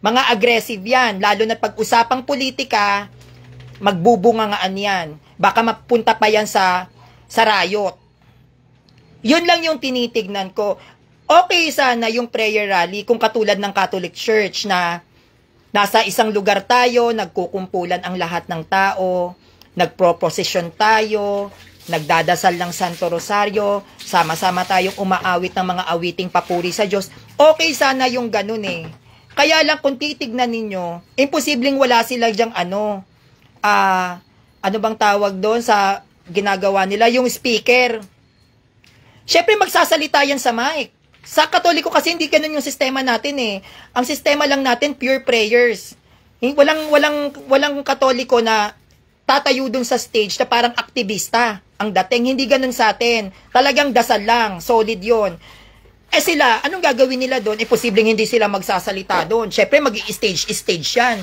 Mga aggressive yan, lalo na pag usapang politika, magbubungangaan yan. Baka mapunta pa yan sa riot. Yun lang yung tinitignan ko. Okay sana yung prayer rally kung katulad ng Catholic Church na nasa isang lugar tayo, nagkukumpulan ang lahat ng tao, nagproposisyon tayo, nagdadasal ng Santo Rosario, sama-sama tayong umaawit ng mga awiting papuri sa Diyos. Okay sana yung ganun eh. Kaya lang kung titignan ninyo, imposibleng wala sila dyang ano bang tawag doon sa ginagawa nila, yung speaker. Syempre magsasalita yan sa mic. Sa Katoliko kasi hindi ganun yung sistema natin eh. Ang sistema lang natin pure prayers. Walang Katoliko na tatayo dun sa stage na parang aktivista ang dating. Hindi ganun sa atin. Talagang dasal lang, solid yon. Sila, anong gagawin nila doon? Posibleng hindi sila magsasalita doon. Syempre mag-i-stage yan.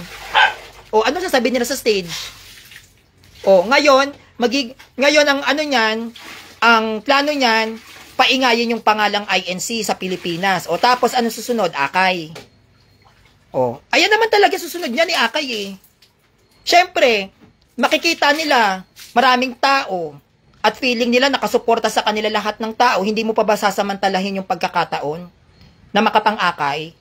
O ano sasabihin nila sa stage? O ngayon ang ano niyan, ang plano niyan, paingayin yung pangalang INC sa Pilipinas. O tapos ano susunod? Akay. O, ayan naman talaga susunod niya ni Akay eh. Syempre, makikita nila maraming tao at feeling nila nakasuporta sa kanila lahat ng tao, hindi mo pa ba sasamantalahin yung pagkakataon na makapang-akay?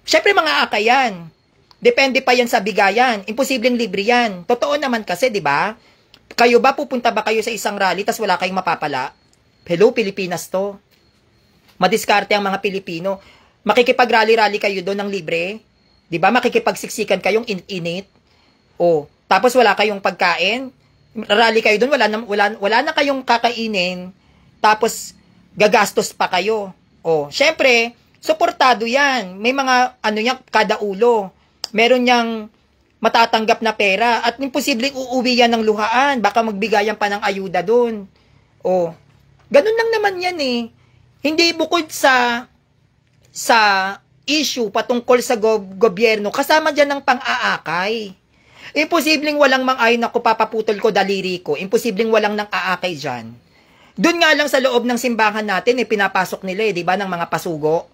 Syempre mga akay yan. Depende pa yan sa bigayan. Imposibleng libre yan. Totoo naman kasi, di ba? Kayo ba, pupunta ba kayo sa isang rally tas wala kayong mapapala? Hello, Pilipinas to. Madiskarte ang mga Pilipino. Makikipag-rally-rally kayo doon ng libre. Di ba? Makikipagsiksikan kayong init. O, tapos wala kayong pagkain. Rally kayo doon, wala na kayong kakainin. Tapos, gagastos pa kayo. O, syempre, suportado yan. May mga, kada ulo. Meron niyang matatanggap na pera. At imposibleng uuwi yan ng luhaan. Baka magbigayan pa ng ayuda doon. O, ganun lang naman yan eh. Hindi bukod sa issue patungkol sa gobyerno, kasama dyan ng pang-aakay. Imposibleng walang ay naku, papaputol ko daliri ko. Imposibleng walang nang aakay dyan. Doon nga lang sa loob ng simbahan natin, pinapasok nila di ba, ng mga pasugo.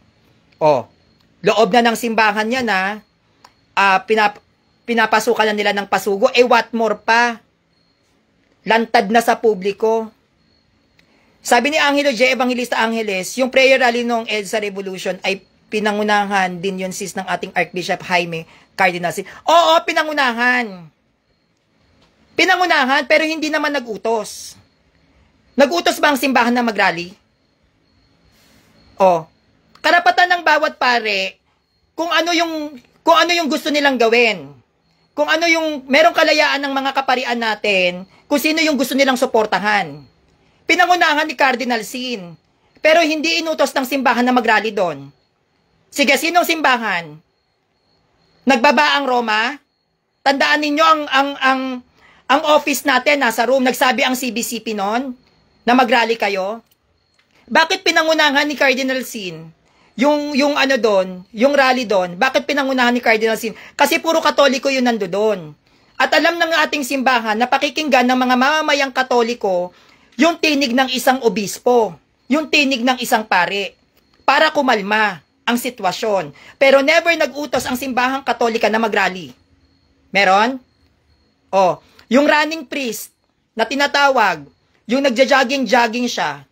O, loob na ng simbahan niya na, pinapasukan na nila ng pasugo, what more pa? Lantad na sa publiko. Sabi ni Angelo J. Evangelista Angeles, yung prayer rally ng EDSA Revolution ay pinangunahan din yun sis ng ating Archbishop Jaime Cardinal Sin. Oo, pinangunahan. Pinangunahan, pero hindi naman nag-utos. Nag-utos ba ang simbahan na mag-rally? O, karapatan ng bawat pare kung ano yung gusto nilang gawin. Kung ano yung merong kalayaan ng mga kaparian natin, kung sino yung gusto nilang suportahan. Pinangunahan ni Cardinal Sin, pero hindi inutos ng simbahan na mag-rally doon. Sige, sinong simbahan? Nagbaba ang Roma? Tandaan ninyo ang office natin nasa room. Nagsabi ang CBCP noon na mag-rally kayo. Bakit pinangunahan ni Cardinal Sin yung rally doon? Bakit pinangunahan ni Cardinal Sin? Kasi puro Katoliko yun nandoon. At alam ng ating simbahan na pakikinggan ng mga mamamayang Katoliko yung tinig ng isang obispo, yung tinig ng isang pare, para kumalma ang sitwasyon. Pero never nag-utos ang simbahang Katolika na mag-rally. Meron? O, yung running priest na tinatawag, yung nagja-jogging-jogging siya,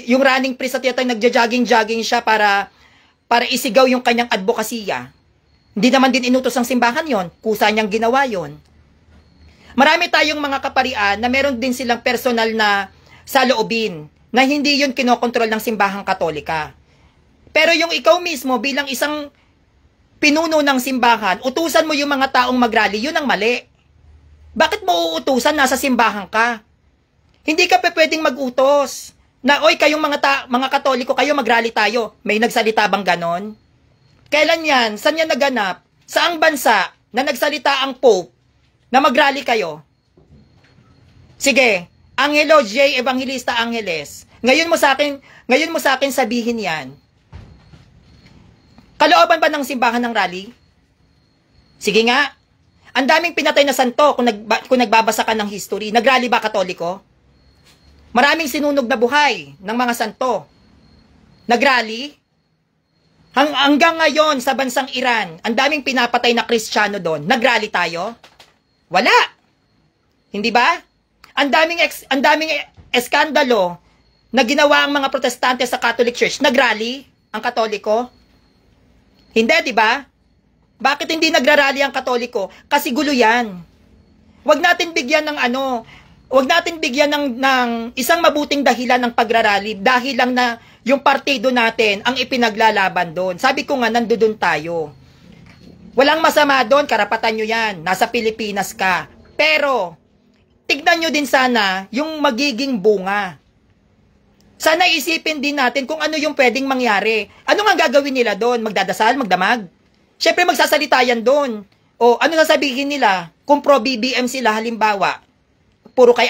yung running priest na tinatawag, nagja-jogging-jogging siya para isigaw yung kanyang advokasya. Hindi naman din inutos ang simbahan yon, kusa niyang ginawa yon. Marami tayong mga kaparian na meron din silang personal na saloobin na hindi yun kinokontrol ng simbahang Katolika. Pero yung ikaw mismo bilang isang pinuno ng simbahan, utusan mo yung mga taong mag-rally, yun ang mali. Bakit mo uutusan? Nasa simbahan ka. Hindi ka pwedeng mag-utos na, oy, kayong mga Katoliko, kayo mag-rally tayo. May nagsalita bang ganon? Kailan yan? Saan yan naganap? Saang bansa na nagsalita ang Pope na mag-rally kayo? Sige, Angelo J. Evangelista Angeles, Ngayon mo sa akin sabihin yan. Kalooban ba ng simbahan ng rally? Sige nga. Ang daming pinatay na santo kung nagbabasa ka ng history. Nagrally ba Katoliko? Maraming sinunog na buhay ng mga santo. Nagrally? Hanggang ngayon sa bansang Iran, ang daming pinapatay na Kristiyano doon. Nagrally tayo? Wala. Hindi ba? Ang daming eskandalo na ginawa ang mga protestante sa Catholic Church. Nagrally ang Katoliko? Hindi, di ba? Bakit hindi nagrarally ang Katoliko? Kasi gulo yan. Huwag natin bigyan ng isang mabuting dahilan ng pagrarally dahil lang na yung partido natin ang ipinaglalaban doon. Sabi ko nga, nandoon tayo. Walang masama doon, karapatan nyo yan. Nasa Pilipinas ka. Pero, tignan nyo din sana yung magiging bunga. Sana isipin din natin kung ano yung pwedeng mangyari. Ano nga gagawin nila doon? Magdadasal? Magdamag? Siyempre magsasalita yan doon. O ano sasabihin nila? Kung pro-BBM sila, halimbawa, puro kay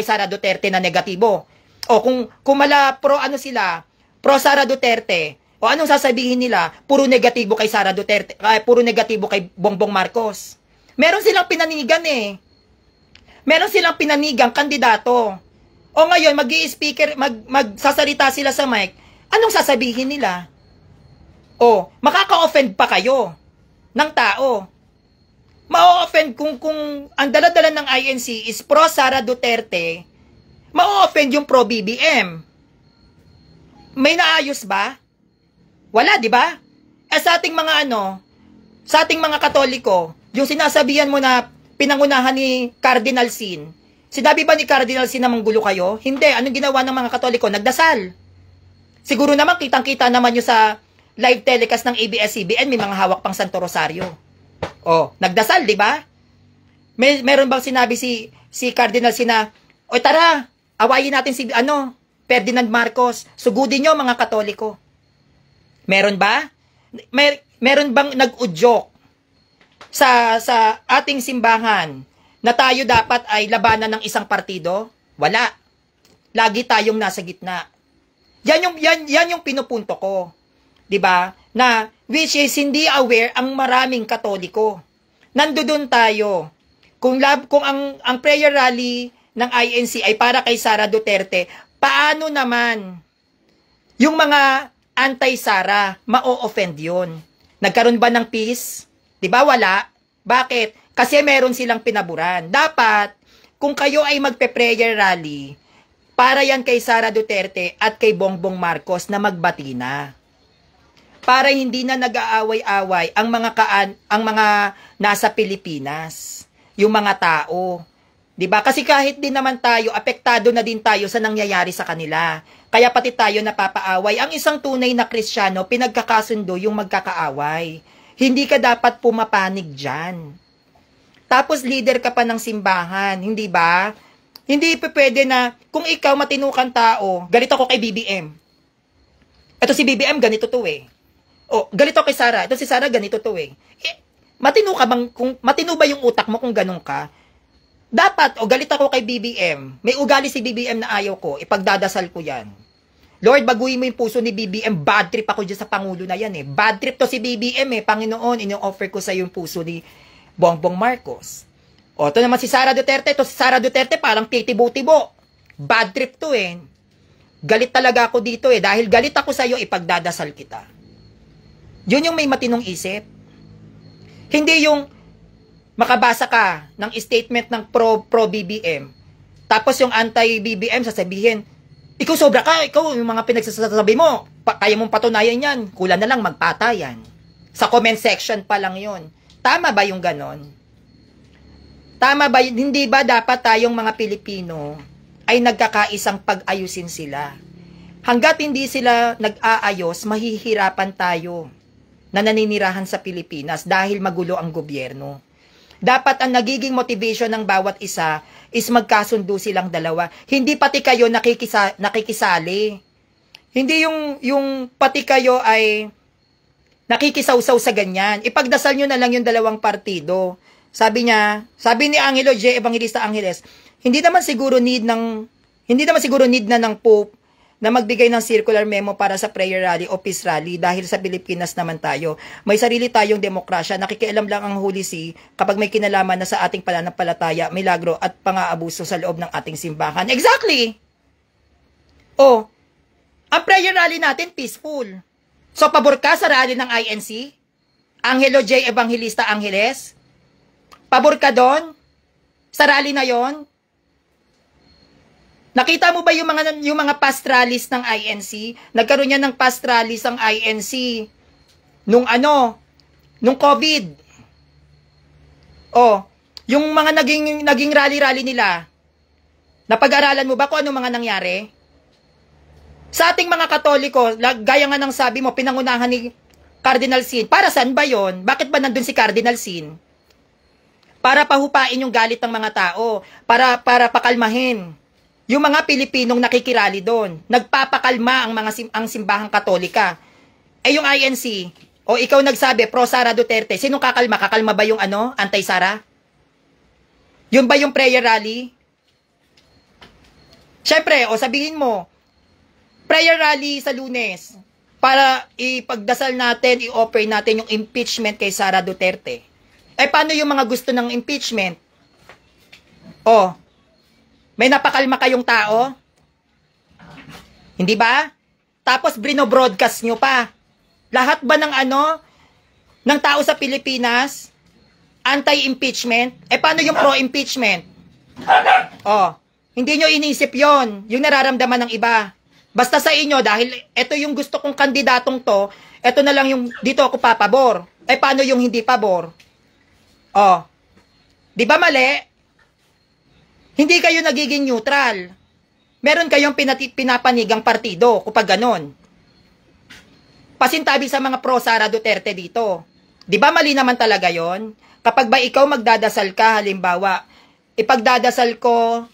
Sara Duterte na negatibo. O kung pro pro Sara Duterte, o anong sasabihin nila? Puro negatibo kay Sara Duterte, puro negatibo kay Bongbong Marcos. Meron silang pinanigan Meron silang pinanigang kandidato. O ngayon, magsasalita sila sa mic, anong sasabihin nila? O, makaka-offend pa kayo ng tao. Ma-offend kung ang dala-dala ng INC is pro Sara Duterte, ma-offend yung pro BBM. May naayos ba? Wala, di ba? Sa ating mga Katoliko, yung sinasabihan mo na pinangunahan ni Cardinal Sin, sinabi ba ni Cardinal Sin na manggulo kayo? Hindi. Anong ginawa ng mga Katoliko? Nagdasal. Siguro naman, kitang-kita naman yung sa live telecast ng ABS-CBN, may mga hawak pang Santo Rosario. O, nagdasal, di ba? Meron bang sinabi si Cardinal Sin na, o tara, awayin natin si Ferdinand Marcos, sugudin nyo mga Katoliko. Meron ba? Meron bang nag-udyok sa ating simbahan na tayo dapat ay labanan ng isang partido? Wala. Lagi tayong nasa gitna. Yan yung pinupunto ko. 'Di ba? Na which is hindi aware ang maraming Katoliko. Nandoon tayo. Kung ang prayer rally ng INC ay para kay Sara Duterte, paano naman yung mga anti-Sara ma-o-offend yun? Nagkaroon ba ng peace? 'Di ba wala? Bakit? Kasi meron silang pinaburan. Dapat kung kayo ay magpe-prayer rally, para yan kay Sara Duterte at kay Bongbong Marcos na magbati na. Para hindi na nag-aaway-away ang mga nasa Pilipinas, yung mga tao. 'Di ba? Kasi kahit din naman tayo, apektado na din tayo sa nangyayari sa kanila. Kaya pati tayo napapaaway. Ang isang tunay na Kristiyano, pinagkakasundo yung magkakaaway. Hindi ka dapat pumapanig diyan. Tapos leader ka pa ng simbahan, hindi ba? Hindi pwede na kung ikaw matinukan tao, galit ako kay BBM. Ito si BBM ganito to eh. O, galito kay Sara. Ito si Sara, ganito to eh. Matino ba yung utak mo kung ganun ka? Dapat, galit ako kay BBM. May ugali si BBM na ayaw ko. Ipagdadasal ko yan. Lord, baguhin mo yung puso ni BBM. Bad trip ako dyan sa Pangulo na yan eh. Bad trip to si BBM eh. Panginoon, ino-offer ko sa yung puso ni Bongbong Marcos. O, ito naman si Sara Duterte. Ito si Sara Duterte, parang titibo-tibo. Bad trip to eh. Galit talaga ako dito eh. Dahil galit ako sa iyo, ipagdadasal kita. Yun yung may matinong isip. Hindi yung makabasa ka ng statement ng pro-BBM. Tapos yung anti-BBM sasabihin, ikaw sobra ka, ikaw yung mga pinagsasabi mo, kaya mong patunayan yan, kulang na lang magpatayan. Sa comment section pa lang yun. Tama ba yung ganon? Tama ba, hindi ba dapat tayong mga Pilipino ay nagkakaisang pag-ayusin sila? Hanggat hindi sila nag-aayos, mahihirapan tayo na naninirahan sa Pilipinas dahil magulo ang gobyerno. Dapat ang nagiging motivation ng bawat isa is magkasundo silang dalawa. Hindi pati kayo nakikisali. Hindi yung pati kayo ay nakikisawsaw sa ganyan. Ipagdasal nyo na lang yung dalawang partido. Sabi ni Angelo J. Evangelista Angeles, hindi naman siguro need na ng Pope na magbigay ng circular memo para sa prayer rally o peace rally dahil sa Pilipinas naman tayo. May sarili tayong demokrasya, nakikialam lang ang Holy See kapag may kinalaman na sa ating pananampalataya, milagro at pang-aabuso sa loob ng ating simbahan. Exactly! Oh, ang prayer rally natin peaceful. So, pabor ka sa rally ng INC? Angelo J. Evangelista Angeles? Pabor ka doon? Sa rally na yon? Nakita mo ba yung mga past rallies ng INC? Nagkaroon yan ng past rallies ang INC nung COVID. Oh, yung mga naging rally-rally nila. Napag-aralan mo ba kung ano mga nangyari? Sa ating mga Katoliko, gaya nga ng sabi mo, pinangunahan ni Cardinal Sin. Para saan ba yon? Bakit ba nandun si Cardinal Sin? Para pahupain yung galit ng mga tao, para pakalmahin yung mga Pilipinong nakikirali doon. Nagpapakalma ang simbahang Katolika. Eh yung INC, o ikaw nagsabi, pro Sara Duterte, sinong kakalma? Kakalma ba yung anti-Sara? Yun ba yung prayer rally? Siyempre, o sabihin mo, prayer rally sa Lunes, para ipagdasal natin, i-offer natin yung impeachment kay Sara Duterte. Eh paano yung mga gusto ng impeachment? O, may napakalma kayong tao? Hindi ba? Tapos brino-broadcast nyo pa. Lahat ba ng tao sa Pilipinas anti-impeachment? Eh paano yung pro-impeachment? Oh, hindi nyo inisip yon, yung nararamdaman ng iba. Basta sa inyo, dahil ito yung gusto kong kandidatong to, ito na lang yung dito ako papabor. Eh paano yung hindi pabor? Oh, di ba mali? Hindi kayo nagiging neutral. Meron kayong pinapanigang partido kapag ganon. Pasintabi sa mga pro Sara Duterte dito. Di ba mali naman talaga yon? Kapag ba ikaw magdadasal ka, halimbawa, ipagdadasal ko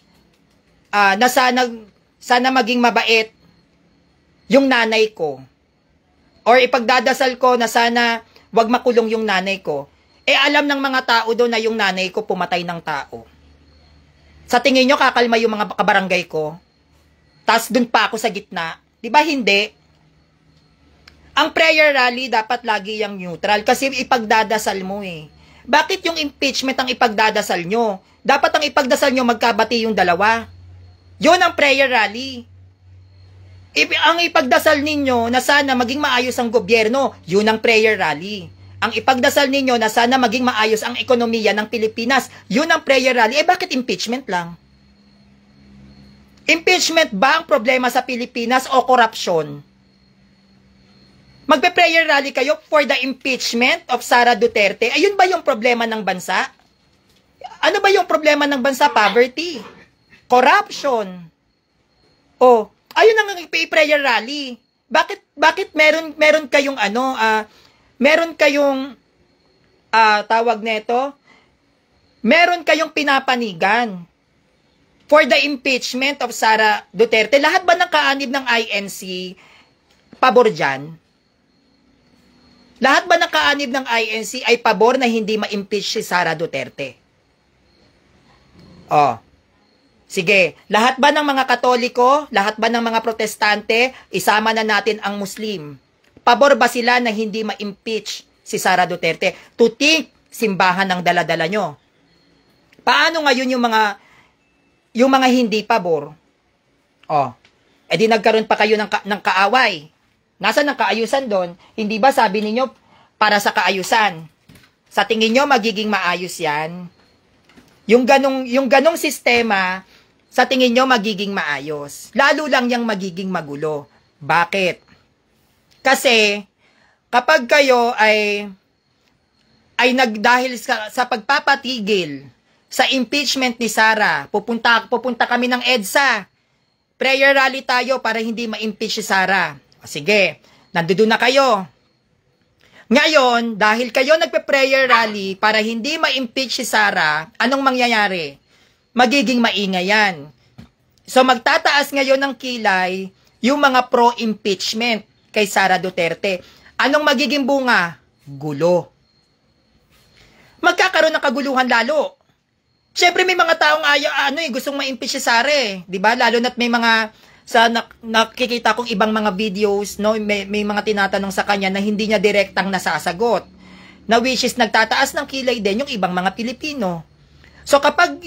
na sana maging mabait yung nanay ko. Or ipagdadasal ko na sana wag makulong yung nanay ko. Eh alam ng mga tao doon na yung nanay ko pumatay ng tao. Sa tingin nyo, kakalma yung mga kabarangay ko? Tas dun pa ako sa gitna? Di ba hindi? Ang prayer rally dapat lagi yung neutral kasi ipagdadasal mo eh. Bakit yung impeachment ang ipagdadasal nyo? Dapat ang ipagdasal nyo magkabati yung dalawa. Yun ang prayer rally. Ang ipagdasal ninyo na sana maging maayos ang gobyerno, yun ang prayer rally. Ang ipagdasal ninyo na sana maging maayos ang ekonomiya ng Pilipinas, yun ang prayer rally. Eh bakit impeachment lang? Impeachment ba ang problema sa Pilipinas o korupsyon? Magpe-prayer rally kayo for the impeachment of Sara Duterte? Ayun ba yung problema ng bansa? Ano ba yung problema ng bansa? Poverty. Corruption. Oh, ayun ang prayer rally. Bakit meron kayong meron kayong tawag nito, meron kayong pinapanigan for the impeachment of Sara Duterte? Lahat ba ng kaanib ng INC pabor dyan? Lahat ba ng kaanib ng INC ay pabor na hindi ma-impeach si Sara Duterte? Oh, sige, lahat ba ng mga Katoliko, lahat ba ng mga Protestante, isama na natin ang Muslim? Pabor ba sila na hindi ma-impeach si Sara Duterte? To think, simbahan ng dala-dala nyo. Paano ngayon yung mga hindi pabor? Oh, edi nagkaroon pa kayo ng kaaway. Nasaan ang kaayusan doon? Hindi ba sabi ninyo para sa kaayusan? Sa tingin nyo magiging maayos yan? Yung ganong sistema, sa tingin nyo magiging maayos? Lalo lang yung magiging magulo. Bakit? Kasi, kapag kayo ay dahil sa pagpapatigil sa impeachment ni Sara, pupunta kami ng EDSA. Prayer rally tayo para hindi ma-impeach si Sara. O sige, nandoon na kayo. Ngayon, dahil kayo nagpe-prayer rally para hindi ma-impeach si Sara, anong mangyayari? Magiging maingay yan. So magtataas ngayon ng kilay yung mga pro-impeachment kay Sara Duterte. Anong magiging bunga? Gulo. Magkakaroon ng kaguluhan lalo. Siyempre may mga taong gustong ma-impeach si Sara eh. 'Di ba? Lalo na't may mga nakikita kong ibang mga videos, no, may mga tinatanong sa kanya na hindi niya direktang nasasagot. Na which is nagtataas ng kilay din yung ibang mga Pilipino. So kapag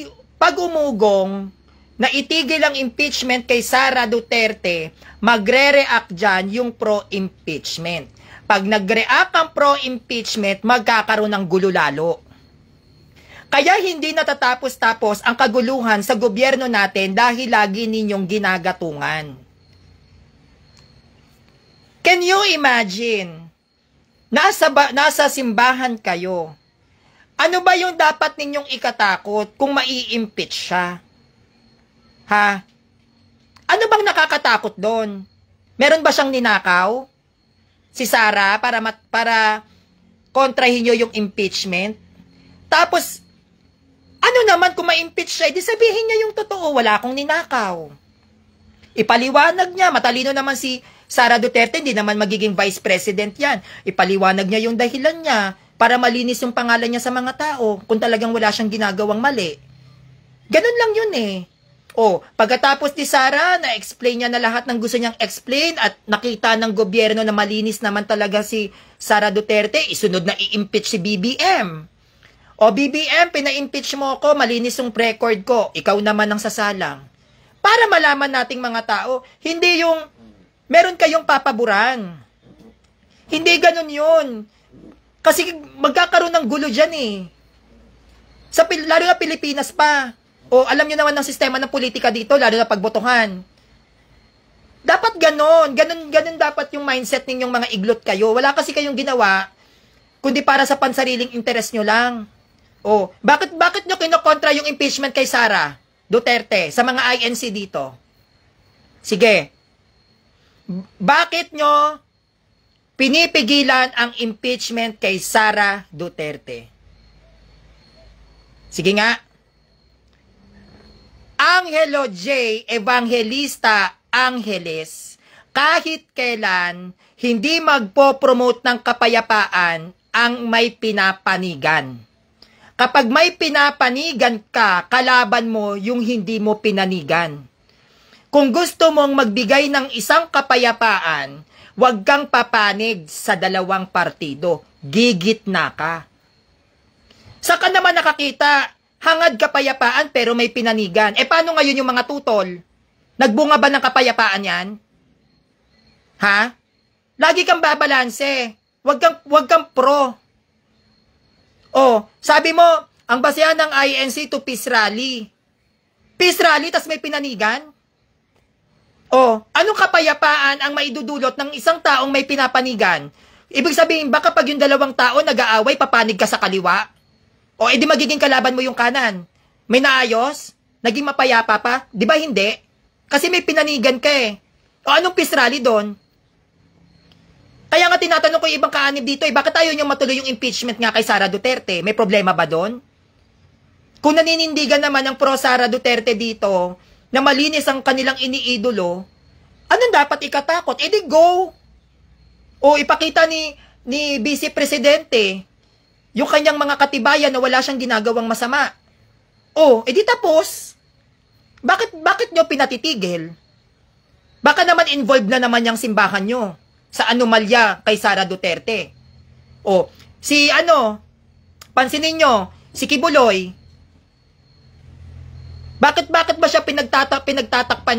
umugong na itigil ang impeachment kay Sara Duterte, magre-react dyan yung pro-impeachment. Pag nag-react ang pro-impeachment, magkakaroon ng gulo lalo. Kaya hindi natatapos-tapos ang kaguluhan sa gobyerno natin dahil lagi ninyong ginagatungan. Can you imagine? Nasa simbahan kayo. Ano ba yung dapat ninyong ikatakot kung mai-impeach siya? Ha? Ano bang nakakatakot doon? Meron ba siyang ninakaw? Si Sara para kontrahin nyo yung impeachment? Tapos, ano naman kung ma-impeach siya, di sabihin niya yung totoo, wala akong ninakaw. Ipaliwanag niya, matalino naman si Sara Duterte, hindi naman magiging vice president yan. Ipaliwanag niya yung dahilan niya para malinis yung pangalan niya sa mga tao kung talagang wala siyang ginagawang mali. Ganun lang yun eh. O, pagkatapos ni Sara, na-explain niya na lahat ng gusto niyang explain at nakita ng gobyerno na malinis naman talaga si Sara Duterte, isunod na i-impeach si BBM. O BBM, pina-impeach mo ko, malinis yung record ko, ikaw naman ang sasalang. Para malaman nating mga tao, hindi yung meron kayong papaburan. Hindi ganun yun. Kasi magkakaroon ng gulo dyan eh. Lalo na Pilipinas pa. O alam nyo naman ng sistema ng politika dito, lalo na pagbotohan. Dapat ganon dapat yung mindset ninyong mga iglot kayo. Wala kasi kayong ginawa, kundi para sa pansariling interes nyo lang. O, bakit nyo kinokontra yung impeachment kay Sara Duterte sa mga INC dito? Sige. Bakit nyo pinipigilan ang impeachment kay Sara Duterte? Sige nga. Angelo J. Evangelista Angeles, kahit kailan hindi magpo-promote ng kapayapaan ang may pinapanigan. Kapag may pinapanigan ka, kalaban mo yung hindi mo pinanigan. Kung gusto mong magbigay ng isang kapayapaan, huwag kang papanig sa dalawang partido. Gigitna ka. Saka naman nakakita, hangad kapayapaan pero may pinanigan. Eh paano ngayon yung mga tutol? Nagbunga ba ng kapayapaan yan? Ha? Lagi kang babalanse. Huwag kang pro. Oh, sabi mo, ang basehan ng INC to peace rally. Peace rally, tas may pinanigan? Oh, anong kapayapaan ang maidudulot ng isang taong may pinapanigan? Ibig sabihin, baka pag yung dalawang tao nag-aaway, papanig ka sa kaliwa? O edi magiging kalaban mo yung kanan. May naayos? Naging mapayapa pa? Di ba hindi? Kasi may pinanigan ka eh. O anong peace rally doon? Kaya nga tinatanong ko yung ibang kaanib dito bakit ayaw niyong matuloy yung impeachment nga kay Sara Duterte? May problema ba doon? Kung naninindigan naman ng pro Sara Duterte dito na malinis ang kanilang iniidolo, anong dapat ikatakot? Edi go! O ipakita ni Vice Presidente yung kanyang mga katibayan na wala siyang ginagawang masama. Oh, edi tapos. Bakit nyo pinatitigil? Baka naman involved na naman yung simbahan nyo sa anomalya kay Sara Duterte. Oh, pansinin nyo, si Kibuloy, bakit ba siya pinagtatakpan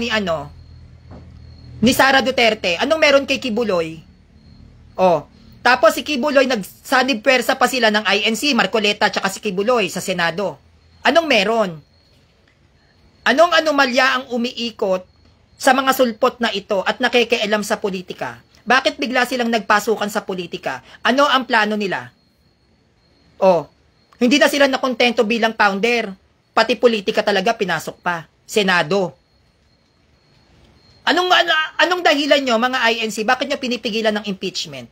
ni Sara Duterte? Anong meron kay Kibuloy? Oh, tapos si Kibuloy, nagsanib pwersa pa sila ng INC, Marcoleta, tsaka si Kibuloy sa Senado. Anong meron? Anong anomalya ang umiikot sa mga sulpot na ito at nakikialam sa politika? Bakit bigla silang nagpasukan sa politika? Ano ang plano nila? Oh, hindi na sila nakontento bilang founder. Pati politika talaga pinasok pa. Senado. Anong dahilan nyo, mga INC? Bakit nyo pinipigilan ng impeachment?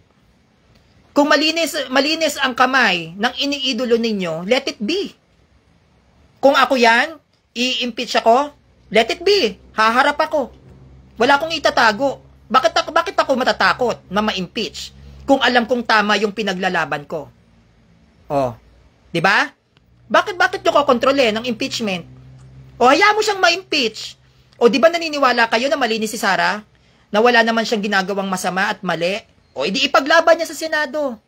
Kung malinis ang kamay ng iniidolo ninyo, let it be. Kung ako yan, i-impeach ako, let it be. Haharap ako. Wala akong itatago. Bakit ako matatakot na ma-impeach kung alam kong tama yung pinaglalaban ko? Oh, 'di ba? Bakit nyo kokontrole ng impeachment? O hayaan mo siyang ma-impeach. O di ba naniniwala kayo na malinis si Sara? Na wala naman siyang ginagawang masama at mali? O edi ipaglaban niya sa Senado.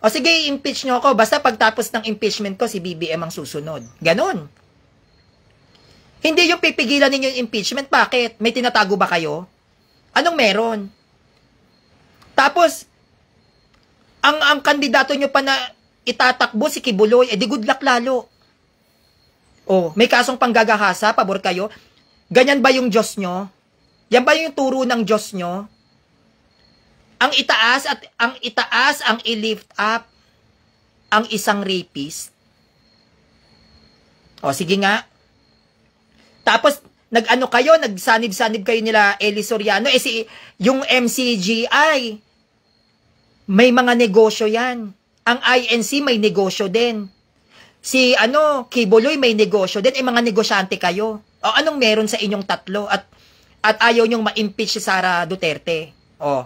O sige, impeach nyo ako. Basta pagtapos ng impeachment ko, si BBM ang susunod. Ganon. Hindi yung pipigilan ninyo yung impeachment. Bakit? May tinatago ba kayo? Anong meron? Tapos, ang kandidato nyo pa na itatakbo si Kibuloy, edi good luck lalo. O, may kasong panggagahasa, pabor kayo. Ganyan ba yung Diyos nyo? Yan ba yung turo ng Diyos nyo? Ang itaas, ang i-lift up ang isang rapist. O, sige nga. Tapos, nag-ano kayo, nagsanib-sanib kayo nila Eli Soriano. Yung MCGI, may mga negosyo yan. Ang INC may negosyo din. Si, Kibuloy may negosyo din. Mga negosyante kayo. O, anong meron sa inyong tatlo? At ayaw nyong ma-impeach si Sara Duterte. O,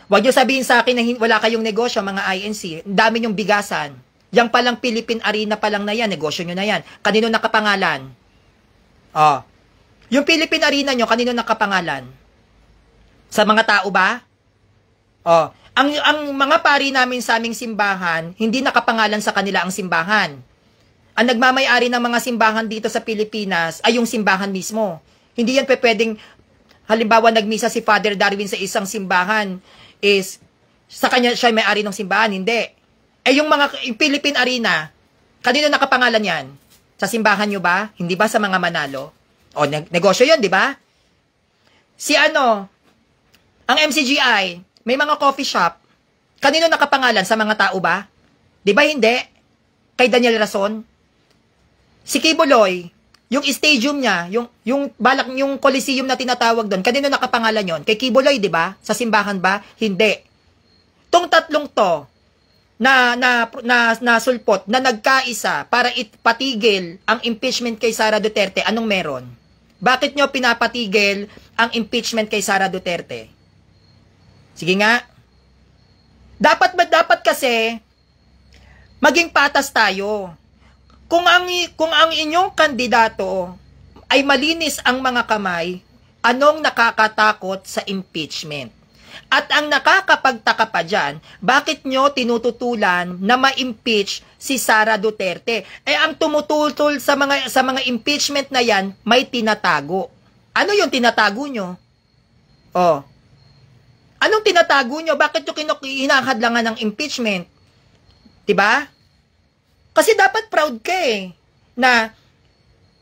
wag nyo sabihin sa akin na wala kayong negosyo, mga INC. Dami nyong bigasan. Yang palang Philippine Arena pa lang na yan, negosyo nyo na yan. Kanino nakapangalan? O, yung Philippine Arena nyo, kanino nakapangalan? Sa mga tao ba? O, ang mga pari namin sa aming simbahan, hindi nakapangalan sa kanila ang simbahan. Ang nagmamay-ari ng mga simbahan dito sa Pilipinas ay yung simbahan mismo. Hindi yan pwedeng, halimbawa nagmisa si Father Darwin sa isang simbahan, is sa kanya siya may-ari ng simbahan. Hindi. Yung Philippine Arena, kanino nakapangalan yan? Sa simbahan nyo ba? Hindi ba sa mga Manalo? O, negosyo yun, di ba? Ang MCGI, may mga coffee shop, kanino nakapangalan? Sa mga tao ba? Di ba hindi? Kay Daniel Rason? Si Kibuloy, yung stadium niya, yung Coliseum na tinatawag doon, kanino nakapangalan yon? Kay Kibuloy, di ba? Sa simbahan ba? Hindi. Tong tatlong to, na sulpot, na nagkaisa para ipatigil ang impeachment kay Sara Duterte, anong meron? Bakit nyo pinapatigil ang impeachment kay Sara Duterte? Sige nga. Dapat kasi, maging patas tayo. Kung ang inyong kandidato ay malinis ang mga kamay, anong nakakatakot sa impeachment? At ang nakakapagtaka pa dyan, bakit nyo tinututulan na ma-impeach si Sara Duterte? Ang tumututol sa mga impeachment na yan, may tinatago. Ano yung tinatago nyo? O, anong tinatago nyo? Bakit nyo hinahadlangan ng impeachment? Diba? Kasi dapat proud ka na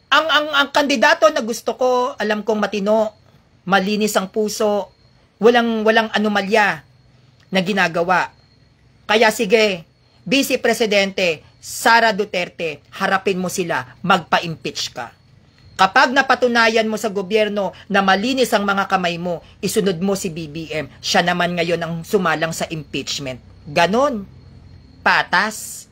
ang kandidato na gusto ko, alam kong matino, malinis ang puso, walang anomalya na ginagawa. Kaya sige, Vice Presidente Sara Duterte, harapin mo sila, magpa-impeach ka. Kapag napatunayan mo sa gobyerno na malinis ang mga kamay mo, isunod mo si BBM, siya naman ngayon ang sumalang sa impeachment. Ganon. Patas.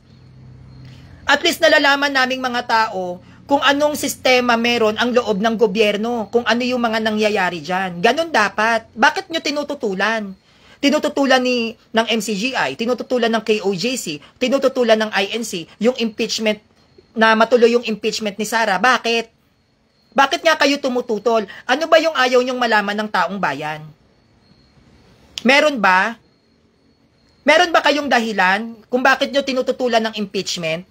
At least nalalaman naming mga tao kung anong sistema meron ang loob ng gobyerno, kung ano yung mga nangyayari dyan. Ganon dapat. Bakit nyo tinututulan? Tinututulan ng MCGI, tinututulan ng KOJC, tinututulan ng INC, yung impeachment, na matuloy yung impeachment ni Sara. Bakit? Bakit nga kayo tumututol? Ano ba yung ayaw nyong malaman ng taong bayan? Meron ba? Meron ba kayong dahilan kung bakit nyo tinututulan ng impeachment?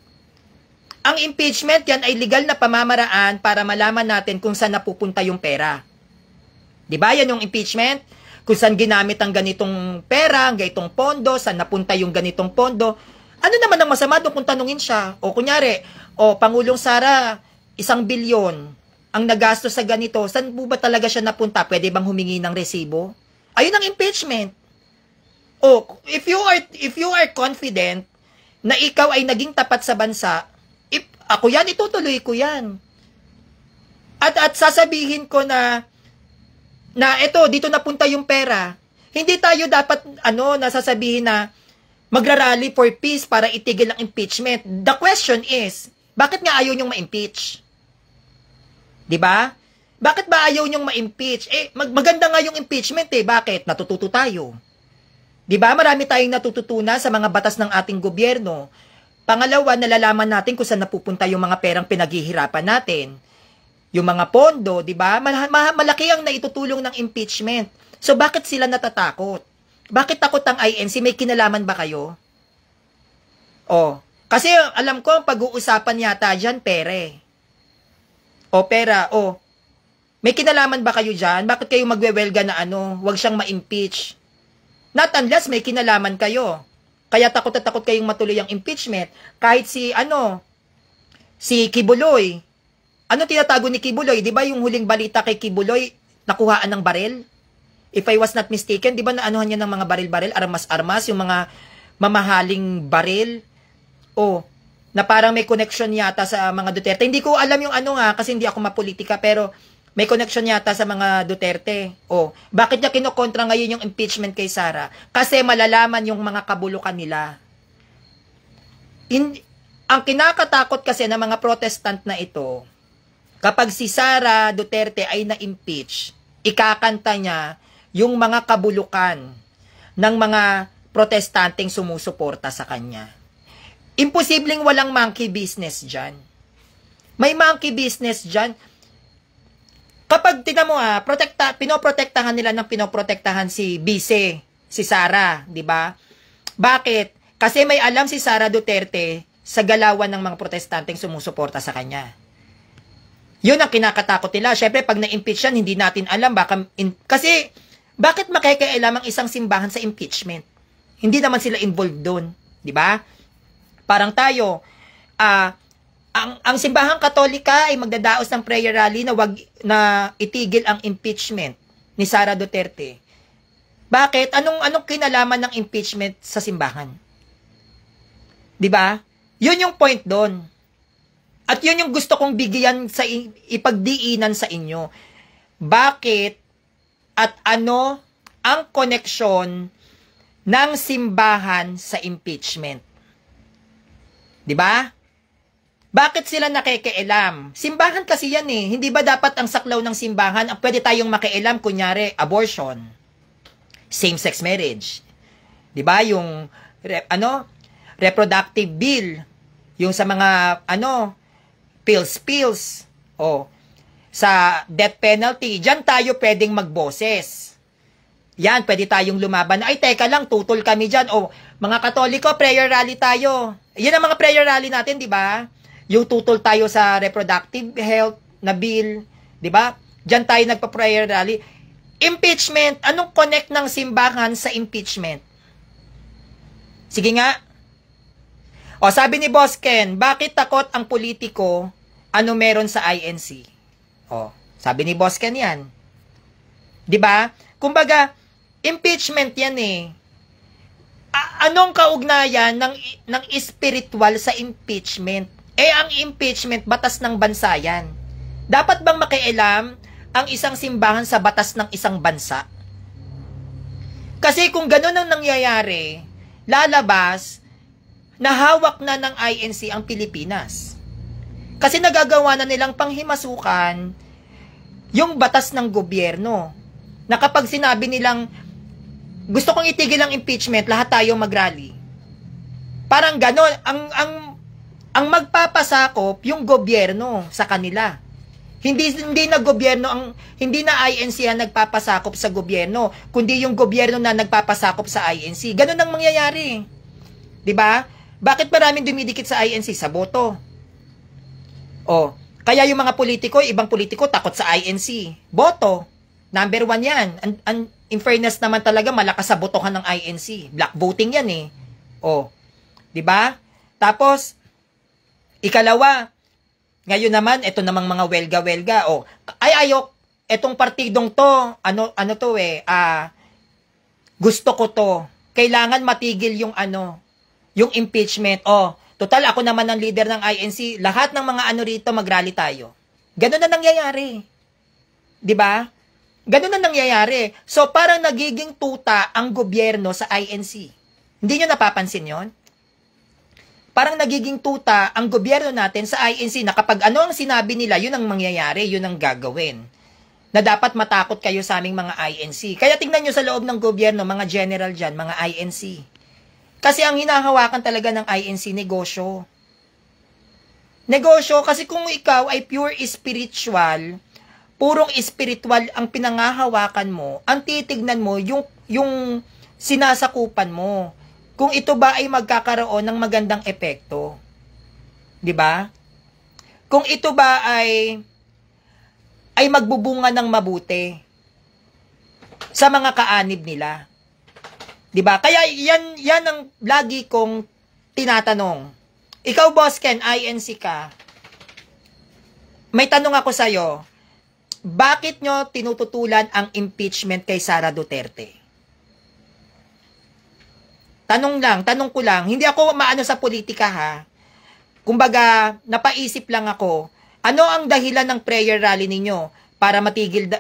Ang impeachment, yan ay legal na pamamaraan para malaman natin kung saan napupunta yung pera. Diba? Yan yung impeachment. Kung saan ginamit ang ganitong pera, ang ganitong pondo, saan napunta yung ganitong pondo. Ano naman ang masama doon kung tanungin siya? O kunyari, Pangulong Sara, 1 bilyon ang nagastos sa ganito. Saan po ba talaga siya napunta? Pwede bang humingi ng resibo? Ayun ang impeachment. If you are confident na ikaw ay naging tapat sa bansa, ako yan, itutuloy ko yan. At sasabihin ko na dito napunta yung pera. Hindi tayo dapat, nasasabihin na magrarally for peace para itigil ang impeachment. The question is, bakit nga ayaw nyong ma-impeach? Diba? Bakit ba ayaw nyong ma-impeach? Maganda nga yung impeachment Bakit? Natututo tayo. Diba? Marami tayong natututunan sa mga batas ng ating gobyerno. Pangalawa, nalalaman natin kung saan napupunta yung mga perang pinaghihirapan natin. yung mga pondo, di ba? Malaki ang naitutulong ng impeachment. So, bakit sila natatakot? Bakit takot ang INC? May kinalaman ba kayo? Oh, kasi alam ko, pag-uusapan yata dyan, pere. O, pera, o. May kinalaman ba kayo dyan? Bakit kayo magwewelga na wag siyang ma-impeach? Not unless may kinalaman kayo. Kaya takot na takot kayong matuloy ang impeachment. Kahit si Kibuloy. Ano tinatago ni Kibuloy? Di ba yung huling balita kay Kibuloy, nakuhaan ng baril? If I was not mistaken, di ba naanuhan niya ng mga baril-baril, armas-armas, yung mga mamahaling baril? O, na parang may connection yata sa mga Duterte. Hindi ko alam yung kasi hindi ako mapolitika, pero may connection yata sa mga Duterte. O, bakit niya kinokontra ngayon yung impeachment kay Sara? Kasi malalaman yung mga kabulukan nila. Ang kinakatakot kasi ng mga protestant na ito, kapag si Sara Duterte ay na-impeach, ikakanta niya yung mga kabulukan ng mga protestanteng sumusuporta sa kanya. Imposibleng walang monkey business dyan. May monkey business dyan. Kapag tinan mo pinoprotektahan nila ng pinoprotektahan si Vice, si Sara, di ba? Bakit? Kasi may alam si Sara Duterte sa galawan ng mga protestanteng sumusuporta sa kanya. Yun ang kinakatakot nila. Syempre, pag na-impeach yan, hindi natin alam. Kasi, bakit makikialam ang isang simbahan sa impeachment? Hindi naman sila involved doon. Di ba? Parang tayo, ang simbahang Katolika ay magdadaos ng prayer rally na itigil ang impeachment ni Sara Duterte. Bakit? Anong kinalaman ng impeachment sa simbahan? 'Di ba? 'Yun yung point doon. At 'yun yung gusto kong bigyan ipagdiinan sa inyo. Bakit at ano ang koneksyon ng simbahan sa impeachment? 'Di ba? Bakit sila nakikialam? Simbahan kasi yan eh. Hindi ba dapat ang saklaw ng simbahan, pwede tayong makialam, kunyari, abortion, same-sex marriage. 'Di ba? Yung reproductive bill, yung sa mga pills. Sa death penalty, diyan tayo pwedeng magboses. Yan, pwede tayong lumaban. Ay, teka lang, tutol kami diyan. Mga Katoliko, prayer rally tayo. Yan ang mga prayer rally natin, 'di ba? Yung tutol tayo sa reproductive health na bill, 'di ba? Diyan tayo nagpa-prayer rally. Impeachment, anong connect ng simbahan sa impeachment? Sige nga. Sabi ni Boss Ken, bakit takot ang politiko? Ano meron sa INC? Sabi ni Boss Ken 'yan. 'Di ba? Kumbaga, impeachment 'yan eh. Anong kaugnayan ng spiritual sa impeachment? Ang impeachment, batas ng bansa yan. Dapat bang makialam ang isang simbahan sa batas ng isang bansa? Kasi kung gano'n ang nangyayari, lalabas na hawak na ng INC ang Pilipinas. Kasi nagagawa na nilang panghimasukan yung batas ng gobyerno. Na kapag sinabi nilang, gusto kong itigil ang impeachment, lahat tayo mag-rally. Parang gano'n, ang magpapasakop yung gobyerno sa kanila. Hindi na gobyerno hindi na INC ang nagpapasakop sa gobyerno, kundi yung gobyerno na nagpapasakop sa INC. Ganun ang mangyayari. 'Di ba? Bakit maraming dumidikit sa INC? Sa boto. Kaya yung mga politiko, ibang politiko takot sa INC. Boto. Number 1 yan. In fairness naman talaga, malakas sa botohan ng INC. Black voting yan eh. 'Di ba? Tapos, ikalawa, ngayon naman, ito namang mga welga-welga. Etong partidong to, gusto ko to. Kailangan matigil yung yung impeachment. Total, ako naman ang leader ng INC. Lahat ng mga rito, mag-rally tayo. Ganun na nangyayari. 'Di ba? Ganun na nangyayari. So, parang nagiging tuta ang gobyerno sa INC. Hindi nyo napapansin yon? Parang nagiging tuta ang gobyerno natin sa INC na kapag ano ang sinabi nila, yun ang mangyayari, yun ang gagawin. Na dapat matakot kayo sa aming mga INC. Kaya tingnan nyo sa loob ng gobyerno, mga general dyan, mga INC. Kasi ang hinahawakan talaga ng INC, negosyo. Negosyo, kasi kung ikaw ay pure spiritual, purong spiritual ang pinangahawakan mo, ang titignan mo yung sinasakupan mo. Kung ito ba ay magkakaroon ng magandang epekto. 'Di ba? Kung ito ba ay magbubunga ng mabuti sa mga kaanib nila. 'Di ba? Kaya yan ang lagi kong tinatanong. Ikaw, Boss Ken, INC ka. May tanong ako sa'yo. Bakit nyo tinututulan ang impeachment kay Sara Duterte? Tanong ko lang. Hindi ako maano sa politika, ha. Kumbaga, napaisip lang ako. Ano ang dahilan ng prayer rally ninyo para matigil,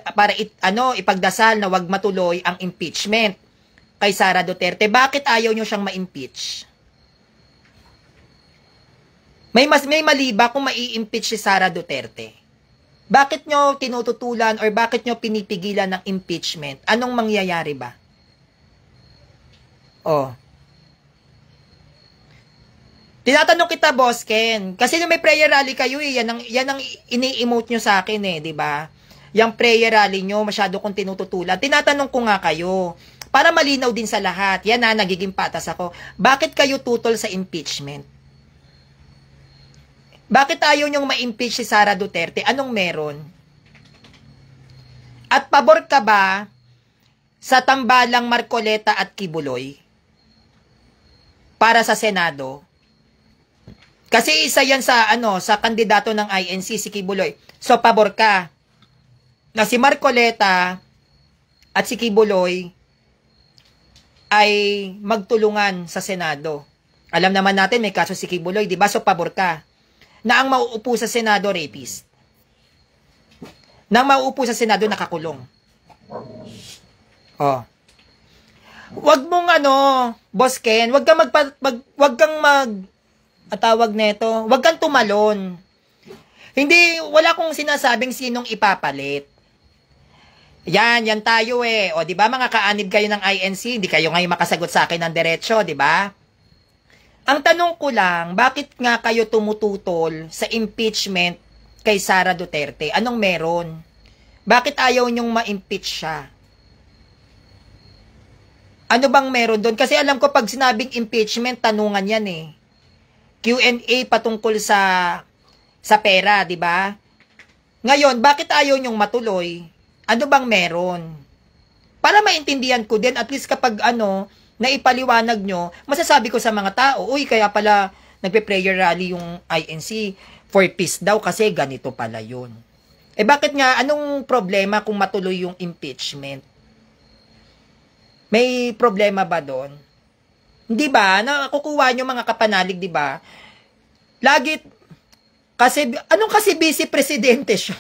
ipagdasal na wag matuloy ang impeachment kay Sara Duterte? Bakit ayaw nyo siyang ma-impeach? May mali ba kung mai-impeach si Sara Duterte? Bakit nyo tinututulan or bakit nyo pinipigilan ng impeachment? Anong mangyayari ba? Oh. Tinatanong kita, Boss Ken. Kasi may prayer rally kayo eh. Yan ang ini-emote nyo sa akin eh, di ba? Yung prayer rally nyo, masyado kong tinututulan. Tinatanong ko nga kayo. Para malinaw din sa lahat. Yan na, nagiging patas ako. Bakit kayo tutol sa impeachment? Bakit ayaw niyong ma-impeach si Sara Duterte? Anong meron? At pabor ka ba sa tambalang Marcoleta at Kibuloy para sa Senado? Kasi isa yan sa kandidato ng INC, si Kibuloy. So pabor ka na si Marcoleta at si Kibuloy ay magtulungan sa Senado. Alam naman natin may kaso si Kibuloy, di ba? So pabor ka na ang mauupo sa Senado, rapist. Na ang mauupo sa Senado, nakakulong. Oh. Wag mong Boss Ken, wag kang tumalon. Wala kong sinasabing sinong ipapalit. Yan tayo eh. O, di ba mga kaanib kayo ng INC, hindi kayo ngayon makasagot sa akin ng diretsyo, di ba? Ang tanong ko lang, bakit nga kayo tumututol sa impeachment kay Sara Duterte? Anong meron? Bakit ayaw nyong ma-impeach siya? Ano bang meron doon? Kasi alam ko pag sinabing impeachment, tanungan yan eh. Q&A patungkol sa pera, di ba? Ngayon, bakit ayaw nyong matuloy? Ano bang meron? Para maintindihan ko din, at least kapag na ipaliwanag nyo, masasabi ko sa mga tao, uy, kaya pala nagpe-prayer rally yung INC for peace daw kasi ganito pala yun. Eh bakit nga, anong problema kung matuloy yung impeachment? May problema ba doon? Hindi ba? Nakukuha nyo mga kapanalig, di ba? Lagi, kasi vice-presidente siya?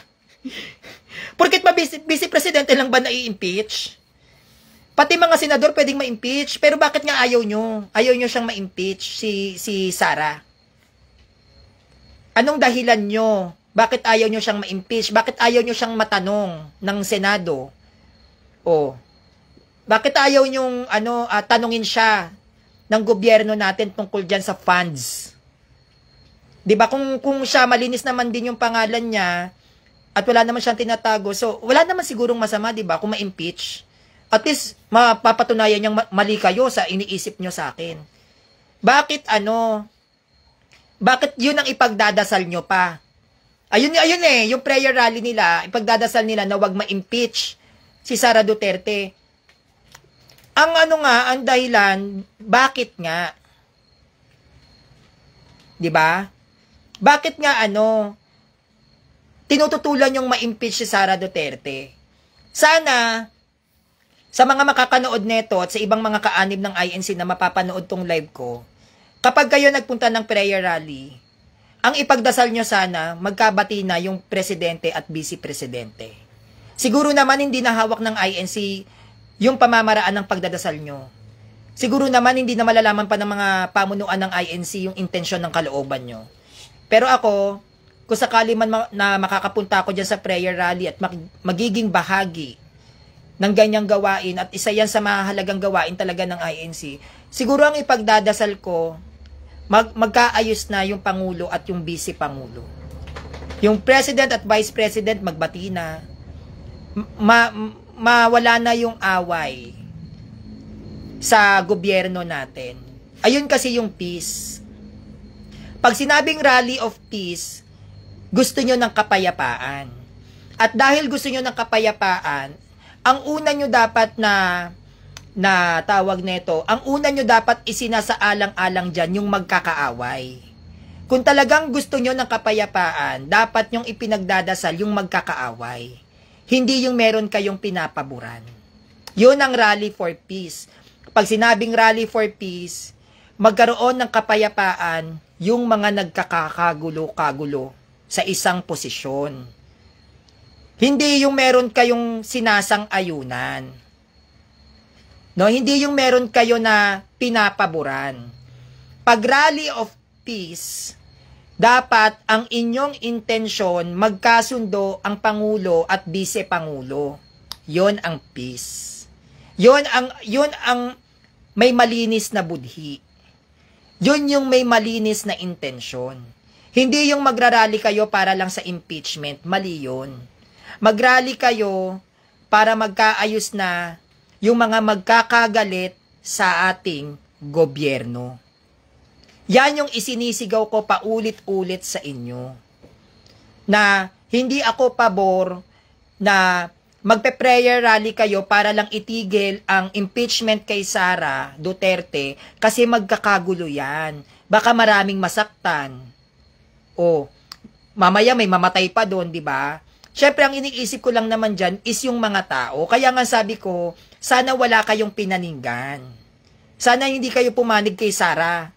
Porket ba vice-presidente lang ba na-i-impeach? Pati mga senador pwedeng ma-impeach, pero bakit nga ayaw nyo? Ayaw nyo siyang ma-impeach, si Sara. Anong dahilan nyo? Bakit ayaw nyo siyang ma-impeach? Bakit ayaw nyo siyang matanong ng Senado? O, bakit ayaw nyong tanungin siya ng gobyerno natin tungkol dyan sa funds? 'Di ba kung siya malinis naman din yung pangalan niya at wala naman siyang tinatago, so wala naman sigurong masama, 'di ba, kung ma-impeach. At least mapapatunayan niyang mali kayo sa iniisip niyo sa akin. Bakit Bakit yun ang ipagdadasal nyo pa? Ayun eh, yung prayer rally nila, ipagdadasal nila na wag ma-impeach si Sara Duterte. Ang dahilan, bakit nga? 'Di ba? Bakit nga tinututulan yung ma-impeach si Sara Duterte? Sana sa mga makakanood neto at sa ibang mga kaanib ng INC na mapapanood tong live ko, kapag kayo nagpunta ng prayer rally, ang ipagdasal nyo sana, magkabati na yung presidente at vice-presidente. Siguro naman hindi na hawak ng INC yung pamamaraan ng pagdadasal nyo. Siguro naman hindi na malalaman pa ng mga pamunuan ng INC yung intensyon ng kalooban nyo. Pero ako, kung sakali man na makakapunta ako dyan sa prayer rally at magiging bahagi ng ganyang gawain at isa yan sa mahalagang gawain talaga ng INC, siguro ang ipagdadasal ko, magkaayos na yung Pangulo at yung Vice Pangulo. Yung President at Vice President magbati na. Mawala na yung away sa gobyerno natin. Ayun kasi yung peace. Pag sinabing rally of peace, gusto nyo ng kapayapaan. At dahil gusto nyo ng kapayapaan, ang una nyo dapat na tawag nito, ang una nyo dapat isinasaalang-alang dyan yung magkakaaway. Kung talagang gusto nyo ng kapayapaan, dapat nyong ipinagdadasal yung magkakaaway. Hindi yung meron kayong pinapaboran. Yun ang rally for peace. Pag sinabing rally for peace, magkaroon ng kapayapaan yung mga nagkakakagulo-kagulo sa isang posisyon. Hindi yung meron kayong sinasang-ayunan. No, hindi yung meron kayo na pinapaboran. Pag rally of peace, dapat ang inyong intensyon magkasundo ang Pangulo at Vice Pangulo. Yon ang peace. Yon ang may malinis na budhi. Yun yung may malinis na intensyon. Hindi yung magrarally kayo para lang sa impeachment. Mali yun. Magrally kayo para magkaayos na yung mga magkakagalit sa ating gobyerno. Yan yung isinisigaw ko paulit-ulit sa inyo. Na hindi ako pabor na magpe-prayer rally kayo para lang itigil ang impeachment kay Sara Duterte kasi magkakagulo yan. Baka maraming masaktan. O, mamaya may mamatay pa doon, di ba? Syempre, ang iniisip ko lang naman dyan is yung mga tao. Kaya nga sabi ko, sana wala kayong pinaninggan. Sana hindi kayo pumanig kay Sara.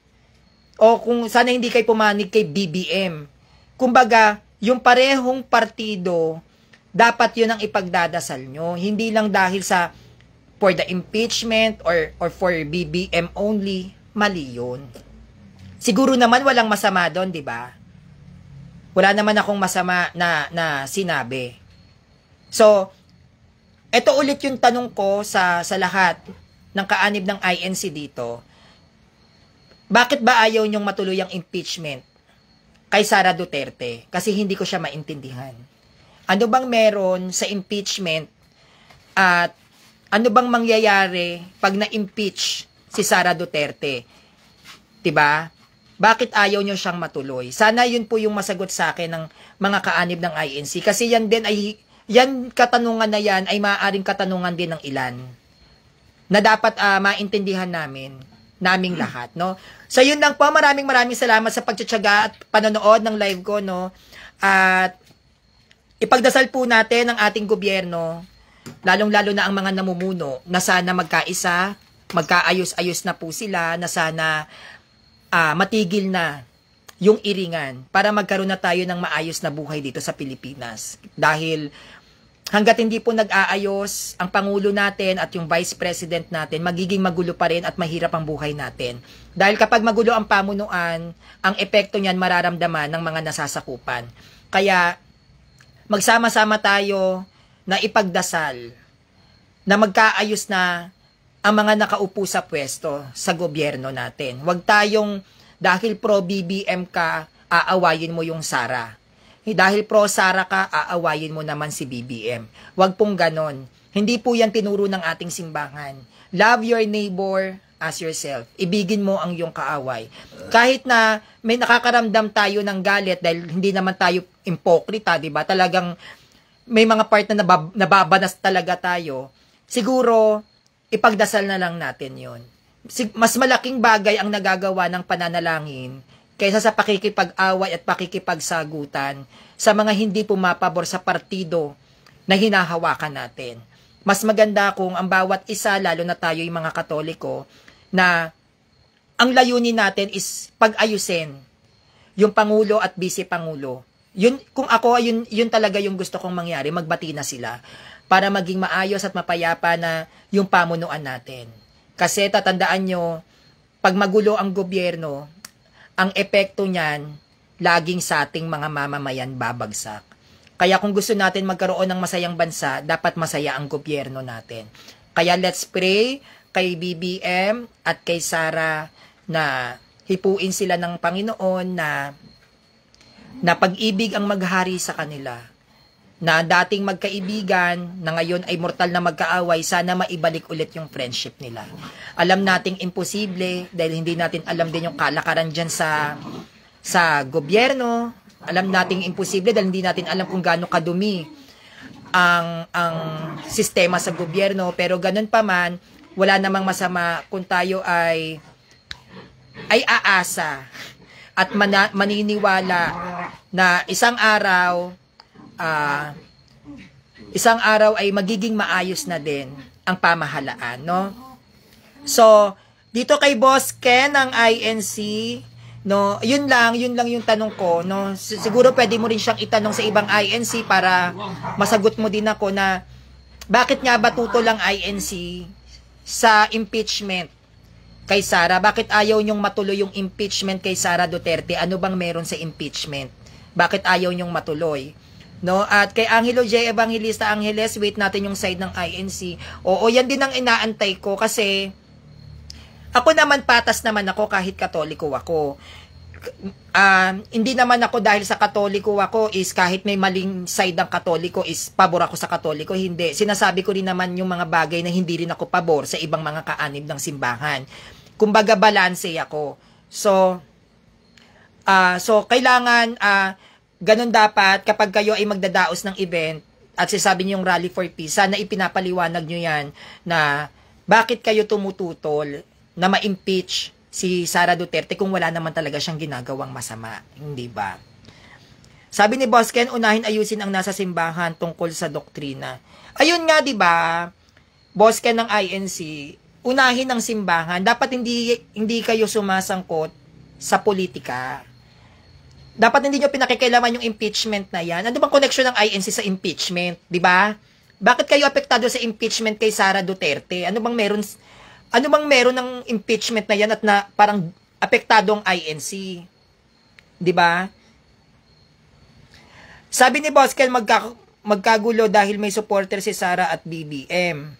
O kung sana hindi kayo pumanig kay BBM. Kumbaga, yung parehong partido, dapat yun ang ipagdadasal nyo. Hindi lang dahil sa for the impeachment or for BBM only. Mali yun. Siguro naman walang masama doon, di ba? Wala naman akong masama na sinabi. So, ito ulit yung tanong ko sa lahat ng kaanib ng INC dito. Bakit ba ayaw nyong matuloy ang impeachment kay Sara Duterte? Kasi hindi ko siya maintindihan. Ano bang meron sa impeachment at ano bang mangyayari pag na-impeach si Sara Duterte? 'Di ba? Bakit ayaw niyo siyang matuloy? Sana yun po yung masagot sa akin ng mga kaanib ng INC kasi yan katanungan na yan ay maaaring katanungan din ng ilan na dapat maintindihan naming lahat, no? So yun lang po, maraming salamat sa pagtitiyaga at panonood ng live ko, no? At ipagdasal po natin ang ating gobyerno, lalong-lalo na ang mga namumuno, na sana magkaisa, magkaayos-ayos na po sila, na sana matigil na yung iringan para magkaroon na tayo ng maayos na buhay dito sa Pilipinas. Dahil hanggat hindi po nag-aayos ang Pangulo natin at yung Vice President natin, magiging magulo pa rin at mahirap ang buhay natin. Dahil kapag magulo ang pamunuan, ang epekto niyan mararamdaman ng mga nasasakupan. Kaya magsama-sama tayo na ipagdasal na magkaayos na ang mga nakaupo sa pwesto sa gobyerno natin. Huwag tayong dahil pro-BBM ka, aawayin mo yung Sara. Dahil pro-Sara ka, aawayin mo naman si BBM. Huwag pong ganon. Hindi po yan tinuro ng ating simbahan. Love your neighbor as yourself. Ibigin mo ang iyong kaaway. Kahit na may nakakaramdam tayo ng galit dahil hindi naman tayo impokrita, di ba? Talagang may mga part na nababanas talaga tayo. Siguro, ipagdasal na lang natin yon. Mas malaking bagay ang nagagawa ng pananalangin kaysa sa pakikipag-away at pakikipagsagutan sa mga hindi pumapabor sa partido na hinahawakan natin. Mas maganda kung ang bawat isa, lalo na tayo yung mga Katoliko, na ang layunin natin is pag-ayusin yung Pangulo at Vice Pangulo. Yun, kung ako, yun talaga yung gusto kong mangyari, magbati na sila para maging maayos at mapayapa na yung pamunuan natin. Kasi tatandaan nyo, pag magulo ang gobyerno, ang epekto niyan, laging sa ating mga mamamayan babagsak. Kaya kung gusto natin magkaroon ng masayang bansa, dapat masaya ang gobyerno natin. Kaya let's pray kay BBM at kay Sara na hipuin sila ng Panginoon na pag-ibig ang maghari sa kanila. Na dating magkaibigan, na ngayon ay mortal na magkaaway, sana maibalik ulit yung friendship nila. Alam nating imposible, dahil hindi natin alam din yung kalakaran dyan sa gobyerno. Alam nating imposible dahil hindi natin alam kung gaano kadumi ang sistema sa gobyerno. Pero ganun pa man, wala namang masama kung tayo ay aasa at maniniwala na isang araw ay magiging maayos na din ang pamahalaan, no? So, dito kay Boss Ken ng INC, no, yun lang yung tanong ko, no? Siguro pwede mo rin siyang itanong sa ibang INC para masagot mo din ako na bakit nga ba tutol ang INC sa impeachment kay Sara? Bakit ayaw nyong matuloy yung impeachment kay Sara Duterte? Ano bang meron sa impeachment? Bakit ayaw nyong matuloy? No, at kay Angelo J. Evangelista Angeles, wait natin yung side ng INC. Oo, yan din ang inaantay ko kasi ako naman patas naman ako kahit Katoliko ako. Hindi naman ako dahil sa Katoliko ako is kahit may maling side ng Katoliko is pabor ako sa Katoliko. Hindi. Sinasabi ko rin naman yung mga bagay na hindi rin ako pabor sa ibang mga kaanib ng simbahan. Kumbaga balanse ako. So kailangan ganun dapat kapag kayo ay magdadaos ng event at sasabi niyo yung Rally for Peace, sana ipinapaliwanag niyo yan na bakit kayo tumututol na ma-impeach si Sara Duterte kung wala naman talaga siyang ginagawang masama, hindi ba? Sabi ni Boss Ken, unahin ayusin ang nasa simbahan tungkol sa doktrina. Ayun nga, di ba? Boss Ken ng INC, unahin ang simbahan. Dapat hindi kayo sumasangkot sa politika. Dapat hindi nyo pinakikailaman yung impeachment na yan. Ano bang connection ng INC sa impeachment? Di ba? Bakit kayo apektado sa impeachment kay Sara Duterte? Ano bang meron ng impeachment na yan at na parang apektado ang INC? Di ba? Sabi ni Boss Ken, magkagulo dahil may supporter si Sara at BBM.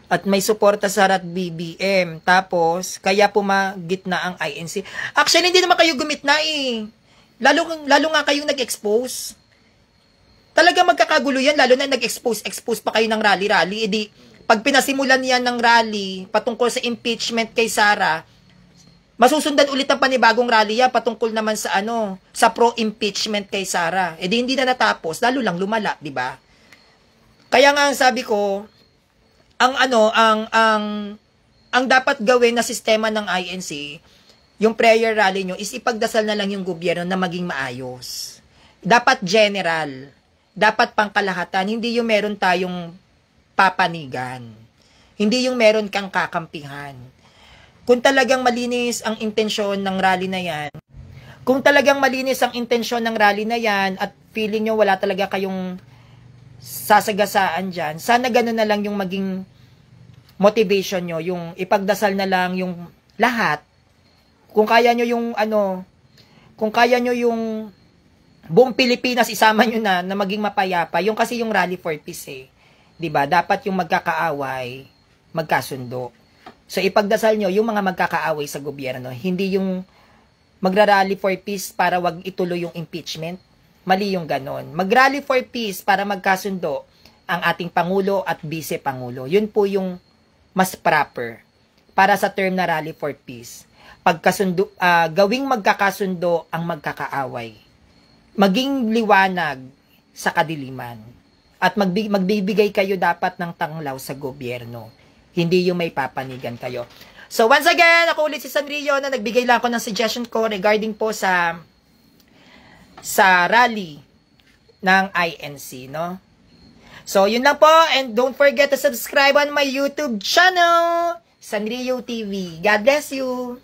At may suporta sa Sara at BBM. Tapos, kaya pumagitna ang INC. Actually, hindi naman kayo gumitna eh. Lalo nga kayong nag-expose. Talaga magkakagulo yan, lalo na nag-expose pa kayo ng rally-rally. E di, pag pinasimulan yan ng rally patungkol sa impeachment kay Sara, masusundan ulit ang panibagong rally yan patungkol naman sa sa pro-impeachment kay Sara. E di, hindi na natapos, lalo lang lumala, di ba? Kaya nga ang sabi ko, ang dapat gawin na sistema ng INC, yung prayer rally nyo, is ipagdasal na lang yung gobyerno na maging maayos. Dapat general, dapat pangkalahatan, hindi yung meron tayong papanigan. Hindi yung meron kang kakampihan. Kung talagang malinis ang intensyon ng rally na yan, at feeling nyo wala talaga kayong sasagasaan dyan, sana gano'n na lang yung maging motivation nyo, yung ipagdasal na lang yung lahat. Kung kaya nyo yung buong Pilipinas isama nyo na maging mapayapa, yung kasi yung Rally for Peace eh. 'Di ba? Dapat yung magkakaaway, magkasundo. So ipagdasal nyo yung mga magkakaaway sa gobyerno, hindi yung magra-rally for peace para wag ituloy yung impeachment. Mali yung ganon. Mag-rally for peace para magkasundo ang ating Pangulo at Vice-Pangulo. Yun po yung mas proper para sa term na rally for peace. Gawing magkakasundo ang magkakaaway. Maging liwanag sa kadiliman. At magbibigay kayo dapat ng tanglaw sa gobyerno. Hindi yung may papanigan kayo. So once again, ako ulit si Sanrio na nagbigay lang ako ng suggestion ko regarding po sa rally ng INC, no? So, yun lang po. And don't forget to subscribe on my YouTube channel, Sanrio TV. God bless you!